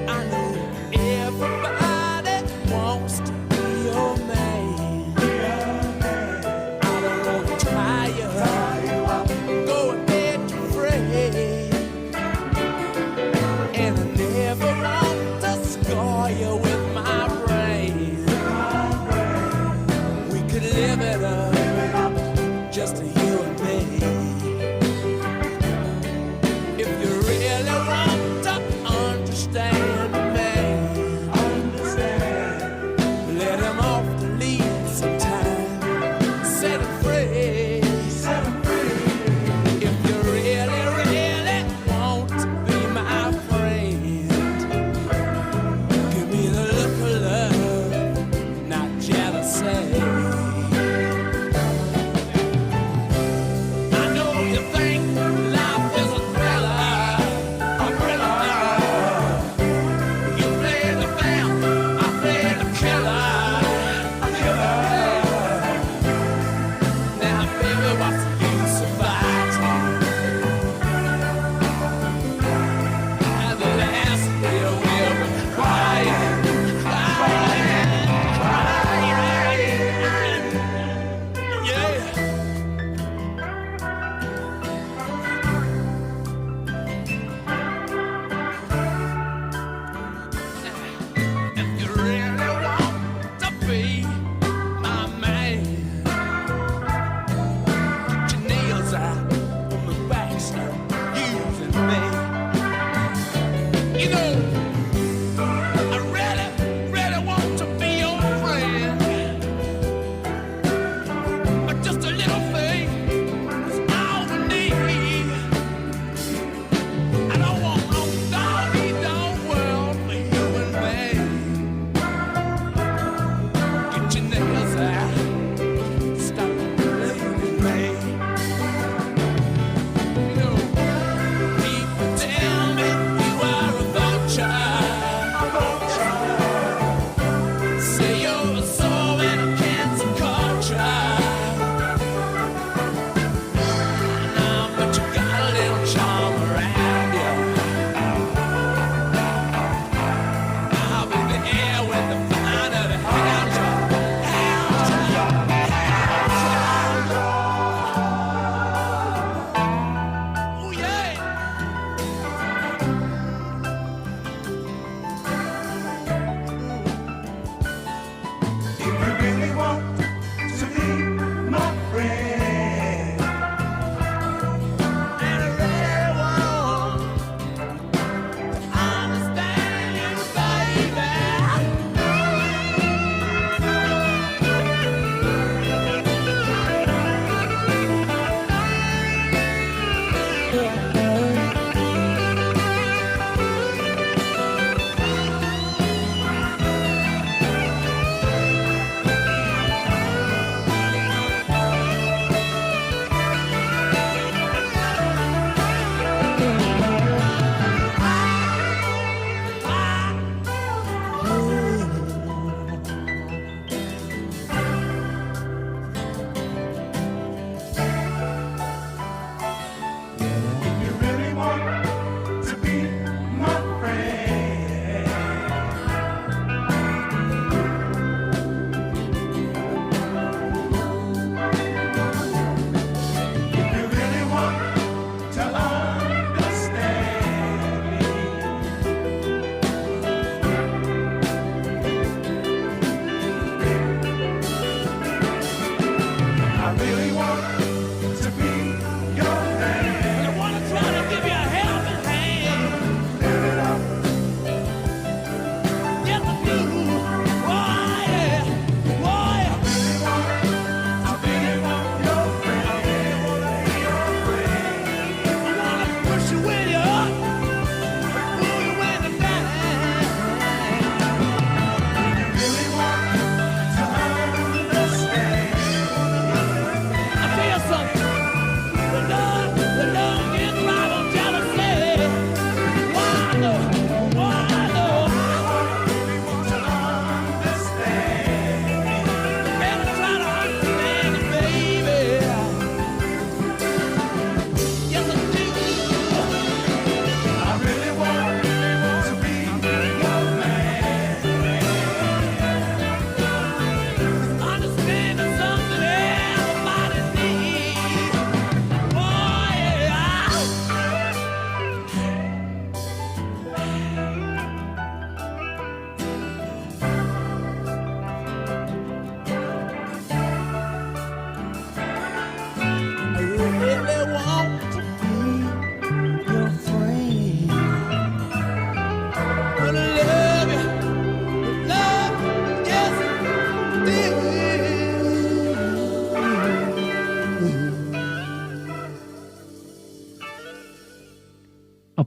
I know everybody wants to be your man. I don't want to tie you up, go and get your friend. And I never want to score you with my brain. We could live it up, just you and me. If you really want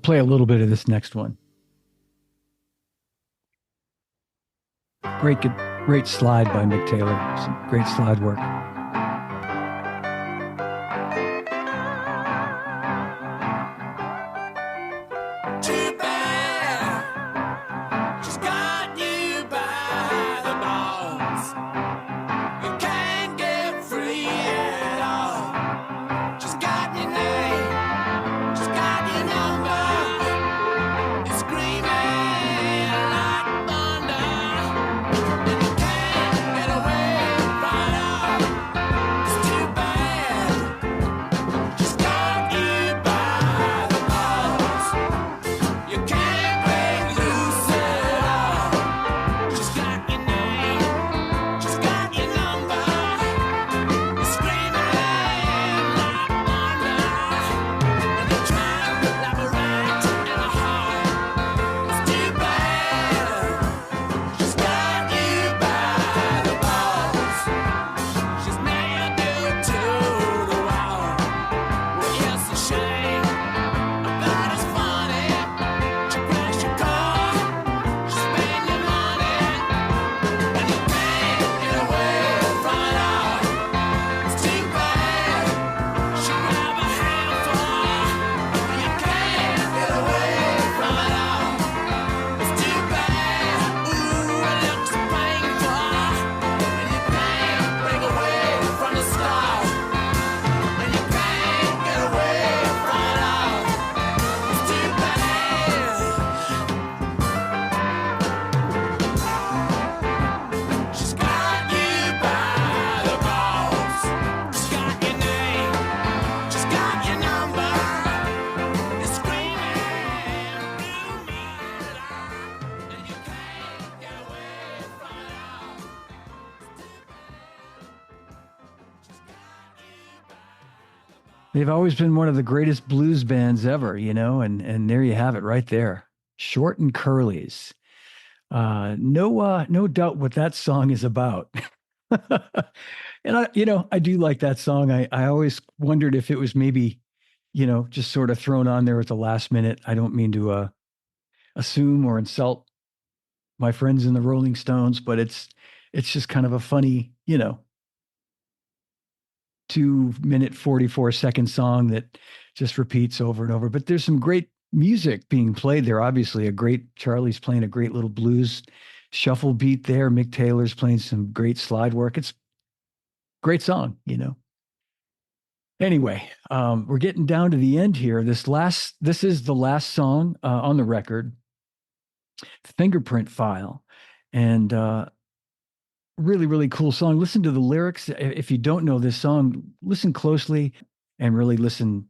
play a little bit of this next one. Great slide by Mick Taylor. Some great slide work. Too bad she's got you by the balls. You can't get free at all. She's got your name, she's got your number. It's screaming like thunder, and you can't get away right off. It's too bad she's got you by the balls. You can't break loose at all. She's got your name, she's got your number. You're screaming like thunder, and you're trying to love a right and a heart. It's too bad she's got you by the balls. She's nailed you to the wall. Well, it's a shame. I thought it's funny. She crashed your car. She spent your money, and you can't get away from it all. It's too bad. She grabbed a handful, and you can't get away from it all. It's too bad. Ooh, it looks painful, and you can't break away from the scar, and you can't get away from it all. It's too bad. She's got you by the balls. She's got your name, she's got your number. It's screaming through murder, and you can't get away from it all. They've always been one of the greatest blues bands ever, and there you have it right there. Short and Curlies. No doubt what that song is about. And I do like that song. I always wondered if it was maybe, just sort of thrown on there at the last minute. I don't mean to assume or insult my friends in the Rolling Stones, but it's just kind of a funny, 2-minute 44-second song that just repeats over and over. But there's some great music being played there. Obviously, Charlie's playing a great little blues shuffle beat there. Mick Taylor's playing some great slide work. It's a great song, Anyway, we're getting down to the end here. This is the last song on the record, Fingerprint File, and really, really cool song. Listen to the lyrics. If you don't know this song, listen closely and really listen,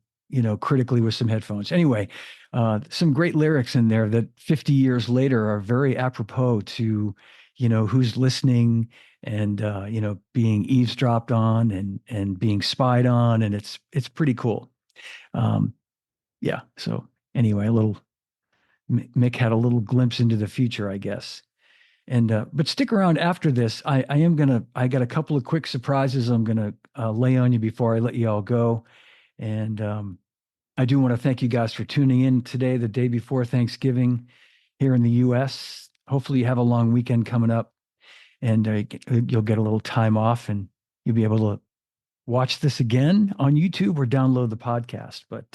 critically with some headphones. Anyway, some great lyrics in there that 50 years later are very apropos to, who's listening and, being eavesdropped on and being spied on. And it's pretty cool. Yeah. So anyway, Mick had a little glimpse into the future, I guess. And but stick around after this. I got a couple of quick surprises I'm gonna lay on you before I let you all go. And I do want to thank you guys for tuning in today, the day before Thanksgiving here in the US. Hopefully you have a long weekend coming up, and you'll get a little time off, and you'll be able to watch this again on YouTube or download the podcast. But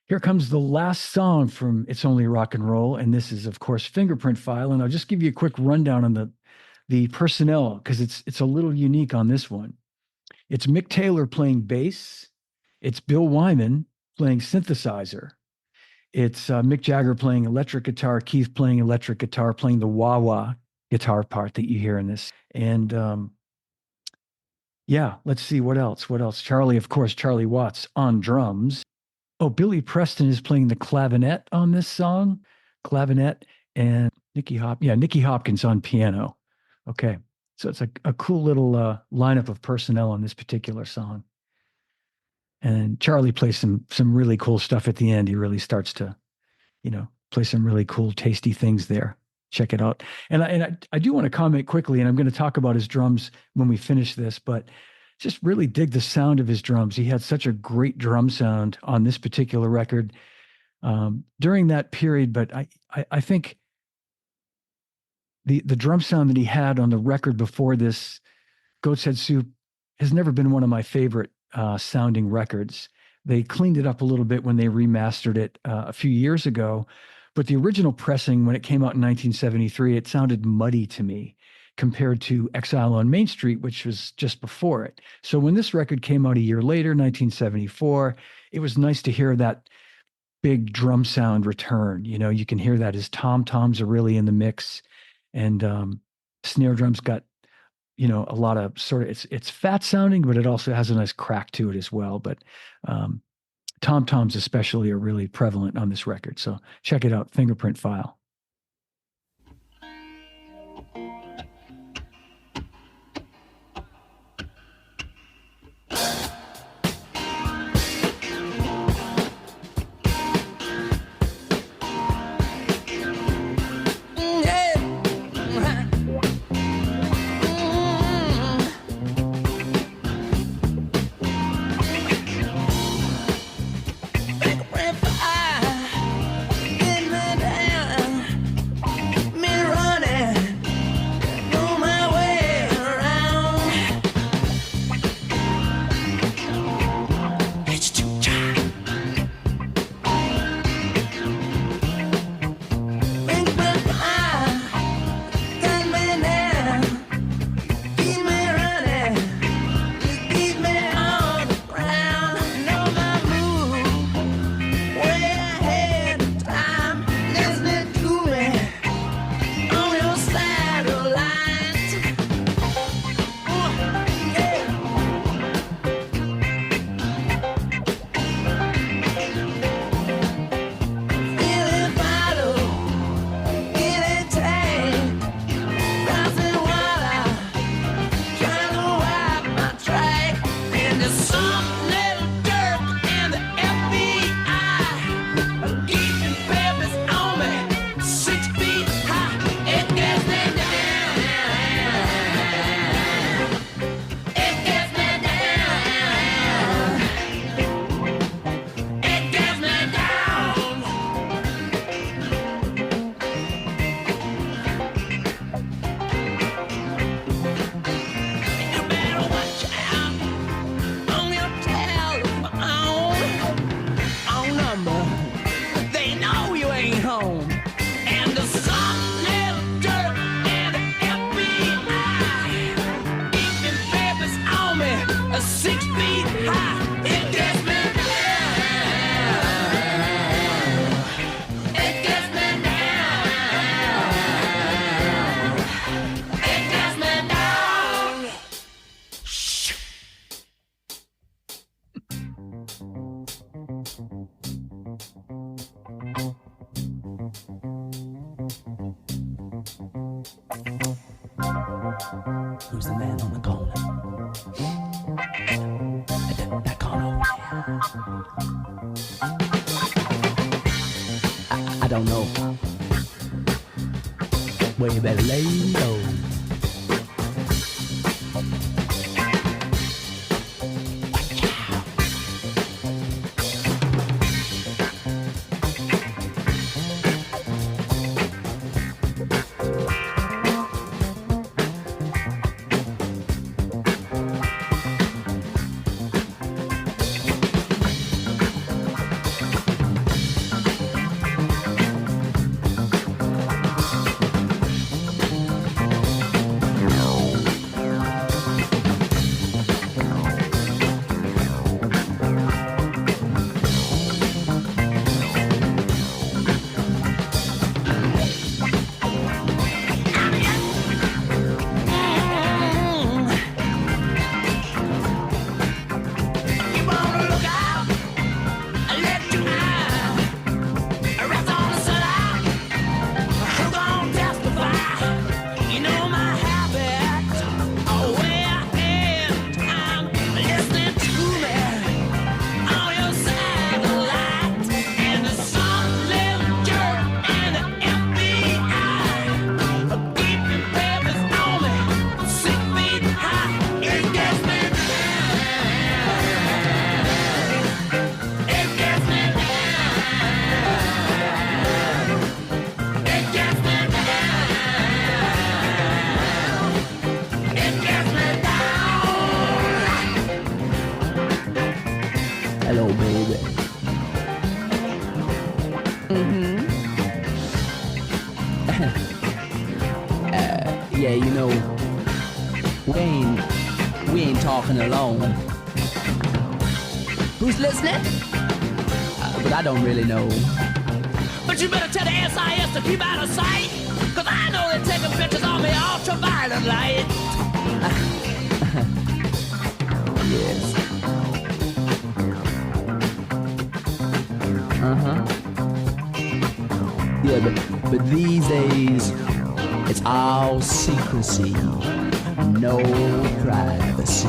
here comes the last song from It's Only Rock and Roll, and this is, of course, Fingerprint File. And I'll just give you a quick rundown on the personnel, because it's a little unique on this one. It's Mick Taylor playing bass. It's Bill Wyman playing synthesizer. It's Mick Jagger playing electric guitar, Keith playing electric guitar, playing the wah-wah guitar part that you hear in this. And yeah, let's see what else. Charlie, of course, Charlie Watts on drums. Oh, Billy Preston is playing the clavinet on this song. Clavinet, and Nicky Hopkins on piano. Okay. So it's a cool little lineup of personnel on this particular song. And Charlie plays some really cool stuff at the end. He really starts to, play some really cool, tasty things there. Check it out. And I do want to comment quickly, and I'm going to talk about his drums when we finish this, but just really dig the sound of his drums. He had such a great drum sound on this particular record. during that period. But I think the drum sound that he had on the record before this, Goat's Head Soup, has never been one of my favorite sounding records. They cleaned it up a little bit when they remastered it a few years ago, but the original pressing, when it came out in 1973, it sounded muddy to me compared to Exile on Main Street, which was just before it. So when this record came out a year later, 1974, it was nice to hear that big drum sound return. You know, you can hear that his tom-toms are really in the mix, and snare drums got, you know, a lot of sort of, it's fat sounding, but it also has a nice crack to it as well. But tom-toms especially are really prevalent on this record. So check it out, Fingerprint File. Who's the man on the corner? That corner. I don't know. Well, you better lay low. Yeah, you know, we ain't talking alone. Who's listening? But I don't really know. But you better tell the SIS to keep out of sight, cause I know they're taking pictures on the ultraviolet light. Yes. Yeah, but these days, it's all secrecy, no privacy.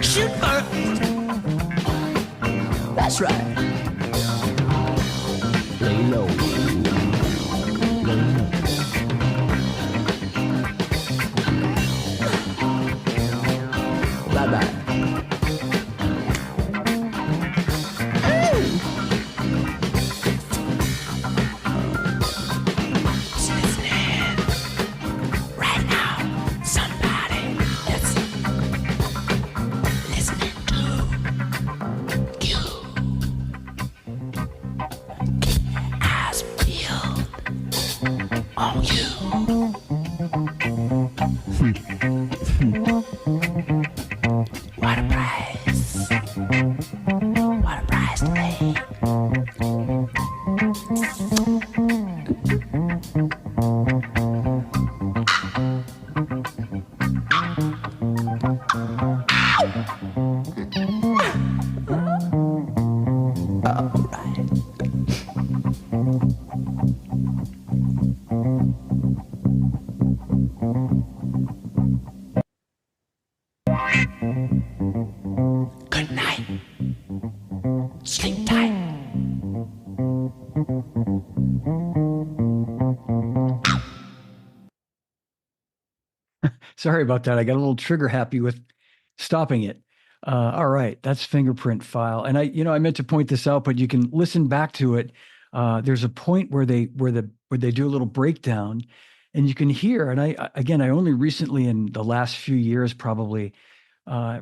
Shoot first. That's right. Lay low. Lay low. Bye-bye. Right now, somebody is listening to you. Eyes peeled on you. What a prize. What a prize to pay. Good night. Sleep tight. Sorry about that. I got a little trigger happy with stopping it. All right, that's fingerprint file. And I meant to point this out, but you can listen back to it. There's a point where they do a little breakdown, and you can hear. And I only recently, in the last few years, probably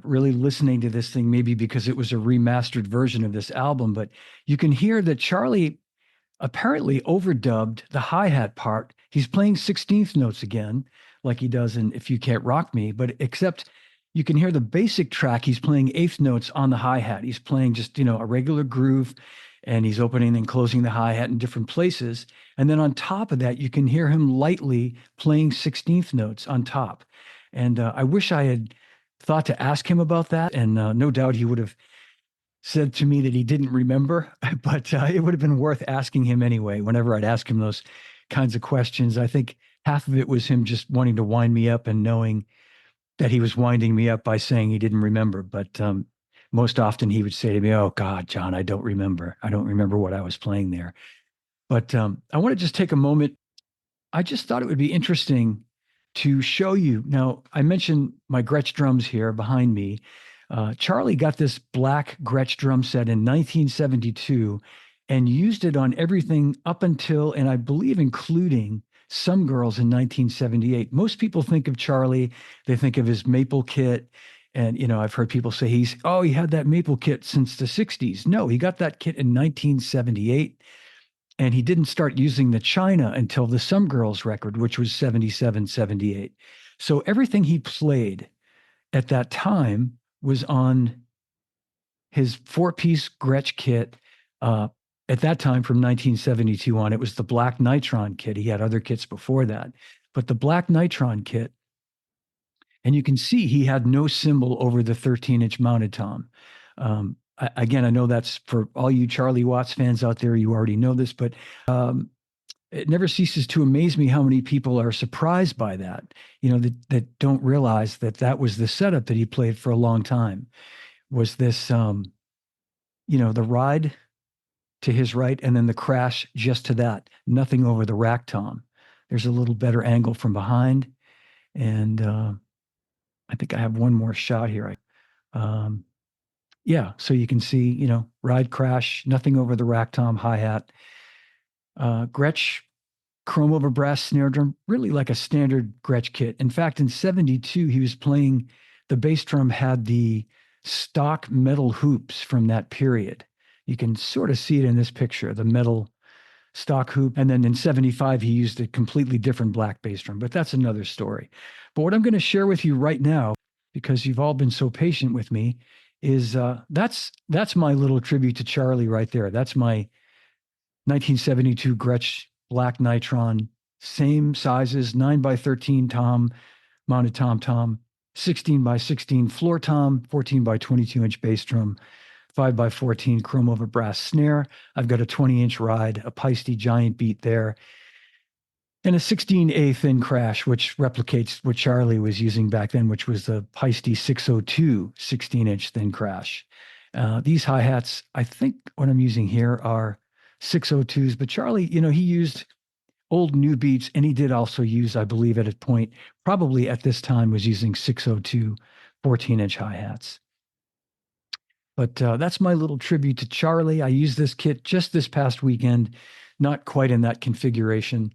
really listening to this thing, maybe because it was a remastered version of this album, but you can hear that Charlie apparently overdubbed the hi-hat part. He's playing 16th notes again, like he does in If You Can't Rock Me, but except you can hear the basic track. He's playing eighth notes on the hi-hat. He's playing just, a regular groove, and he's opening and closing the hi-hat in different places. And then on top of that, you can hear him lightly playing 16th notes on top. And I wish I had thought to ask him about that. And no doubt he would have said to me that he didn't remember, but it would have been worth asking him anyway. Whenever I'd ask him those kinds of questions, I think half of it was him just wanting to wind me up and knowing that he was winding me up by saying he didn't remember. But most often he would say to me, "Oh God, John, I don't remember. I don't remember what I was playing there." But I want to just take a moment. I just thought it would be interesting to show you. Now, I mentioned my Gretsch drums here behind me. Charlie got this black Gretsch drum set in 1972 and used it on everything up until, and I believe including, Some Girls in 1978. Most people think of Charlie, they think of his Maple kit. And, I've heard people say he had that Maple kit since the 60s. No, he got that kit in 1978. And he didn't start using the China until the Some Girls record, which was 77, 78. So everything he played at that time was on his four-piece Gretsch kit. At that time, from 1972 on, it was the Black Nitron kit. He had other kits before that, but the Black Nitron kit, and you can see he had no cymbal over the 13-inch mounted tom. Again, I know that's for all you Charlie Watts fans out there, you already know this, but it never ceases to amaze me how many people are surprised by that, that don't realize that was the setup that he played for a long time. Was this, the ride to his right and then the crash just to that, nothing over the rack tom. There's a little better angle from behind. And I think I have one more shot here. Yeah, so you can see, ride, crash, nothing over the rack tom, hi-hat. Gretsch, chrome over brass snare drum, really like a standard Gretsch kit. In fact, in 72, he was playing, the bass drum had the stock metal hoops from that period. You can sort of see it in this picture, the metal stock hoop. And then in 75, he used a completely different black bass drum, but that's another story. But what I'm going to share with you right now, because you've all been so patient with me, is that's my little tribute to Charlie right there. That's my 1972 Gretsch Black Nitron, same sizes, 9x13 tom, mounted tom, 16 by 16 floor tom, 14 by 22-inch bass drum, 5 by 14 chrome over brass snare. I've got a 20-inch ride, a Peisty giant beat there, and a 16A thin crash, which replicates what Charlie was using back then, which was the Peisty 602 16-inch thin crash. These hi-hats, I think what I'm using here are 602s, but Charlie, he used old new beats, and he did also use, I believe at a point, probably at this time, was using 602 14-inch hi-hats. But that's my little tribute to Charlie. I used this kit just this past weekend, not quite in that configuration.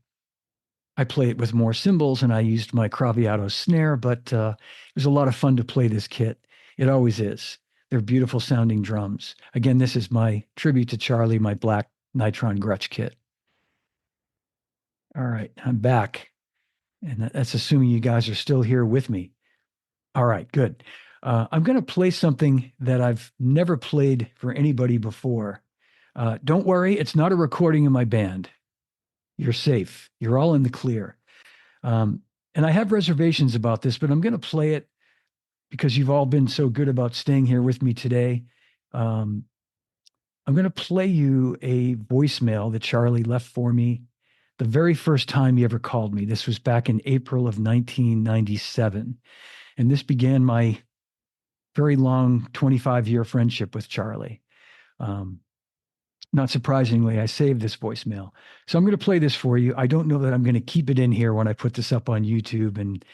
I play it with more cymbals, and I used my Craviotto snare, but it was a lot of fun to play this kit. It always is. They're beautiful sounding drums. Again, this is my tribute to Charlie, my black Nitron Gretsch kit. All right, I'm back. And that's assuming you guys are still here with me. All right, good. I'm going to play something that I've never played for anybody before. Don't worry, it's not a recording of my band. You're safe. You're all in the clear. And I have reservations about this, but I'm going to play it because you've all been so good about staying here with me today. I'm going to play you a voicemail that Charlie left for me the very first time he ever called me. This was back in April of 1997. And this began my very long 25-year friendship with Charlie. Not surprisingly, I saved this voicemail. So I'm going to play this for you. I don't know that I'm going to keep it in here when I put this up on YouTube and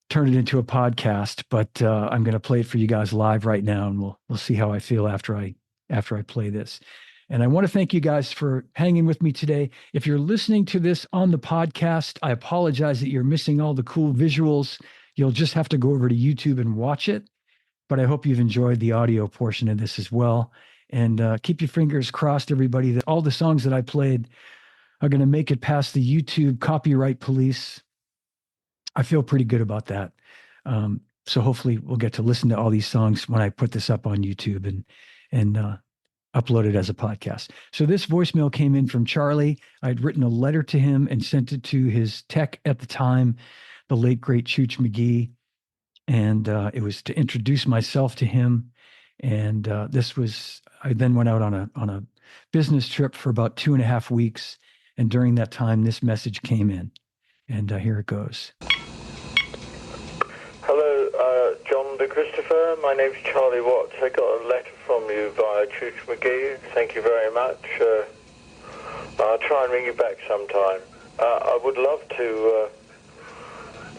turn it into a podcast, but I'm going to play it for you guys live right now, and we'll see how I feel after I play this. And I want to thank you guys for hanging with me today. If you're listening to this on the podcast, I apologize that you're missing all the cool visuals. You'll just have to go over to YouTube and watch it. But I hope you've enjoyed the audio portion of this as well. And keep your fingers crossed, everybody, that all the songs that I played are going to make it past the YouTube copyright police. I feel pretty good about that. So hopefully we'll get to listen to all these songs when I put this up on YouTube and upload it as a podcast. So this voicemail came in from Charlie. I'd written a letter to him and sent it to his tech at the time, the late, great Chooch McGee. And it was to introduce myself to him. And I then went out on a business trip for about 2.5 weeks. And during that time, this message came in. And here it goes. Hello, John DeChristopher. My name's Charlie Watts. I got a letter from you via Chooch McGee. Thank you very much. I'll try and ring you back sometime. I would love to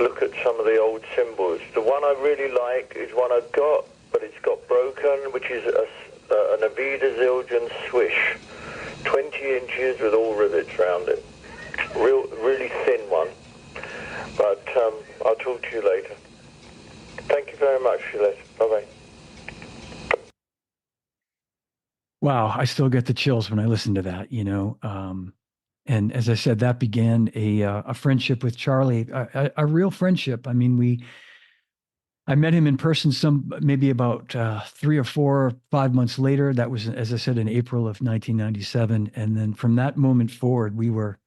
look at some of the old cymbals. The one I really like is one I've got, but it's got broken, which is an Avida Zildjian Swish, 20 inches with all rivets around it. Really thin one, but I'll talk to you later. Thank you very much for your letter. Bye-bye. Wow, I still get the chills when I listen to that, And as I said, that began a friendship with Charlie, a real friendship. I mean, I met him in person maybe about 3 or 4 or 5 months later. That was, as I said, in April of 1997. And then from that moment forward, we were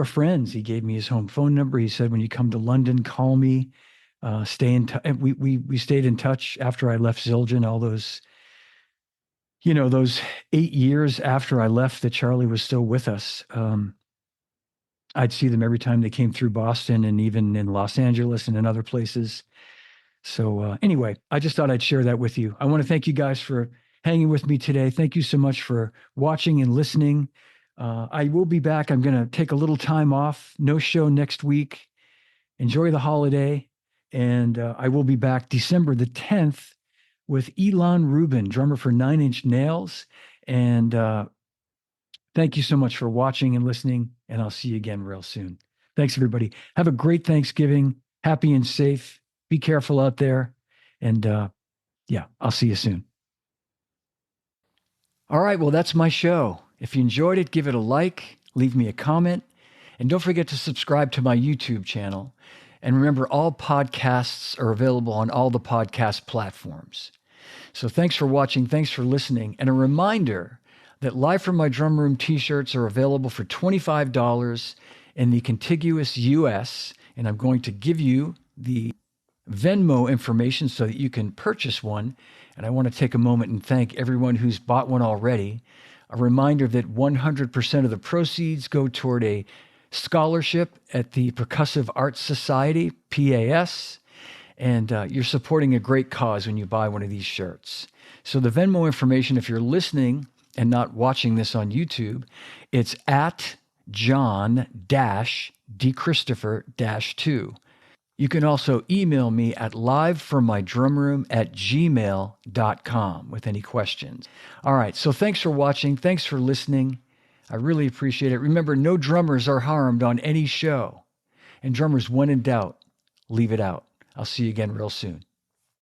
friends. He gave me his home phone number. He said, when you come to London, call me, stay in touch. We stayed in touch after I left Zildjian, all those, those 8 years after I left that Charlie was still with us. I'd see them every time they came through Boston and even in Los Angeles and in other places. So anyway, I just thought I'd share that with you. I want to thank you guys for hanging with me today. Thank you so much for watching and listening. I will be back. I'm going to take a little time off. No show next week. Enjoy the holiday. And I will be back December the 10th with Elon Rubin, drummer for 9 Inch Nails. And thank you so much for watching and listening. And I'll see you again real soon. Thanks, everybody. Have a great Thanksgiving. Happy and safe. Be careful out there. And I'll see you soon. All right. Well, that's my show. If you enjoyed it, give it a like, leave me a comment, and don't forget to subscribe to my YouTube channel. And remember, all podcasts are available on all the podcast platforms. So thanks for watching. Thanks for listening. And a reminder that Live from My Drum Room t-shirts are available for $25 in the contiguous U.S. And I'm going to give you the Venmo information so that you can purchase one. And I want to take a moment and thank everyone who's bought one already. A reminder that 100% of the proceeds go toward a scholarship at the Percussive Arts Society, PAS. And you're supporting a great cause when you buy one of these shirts. So the Venmo information, if you're listening and not watching this on YouTube, it's at John-DChristopher-2. You can also email me at livefrommydrumroom@gmail.com with any questions. All right, so thanks for watching. Thanks for listening. I really appreciate it. Remember, no drummers are harmed on any show. And drummers, when in doubt, leave it out. I'll see you again real soon.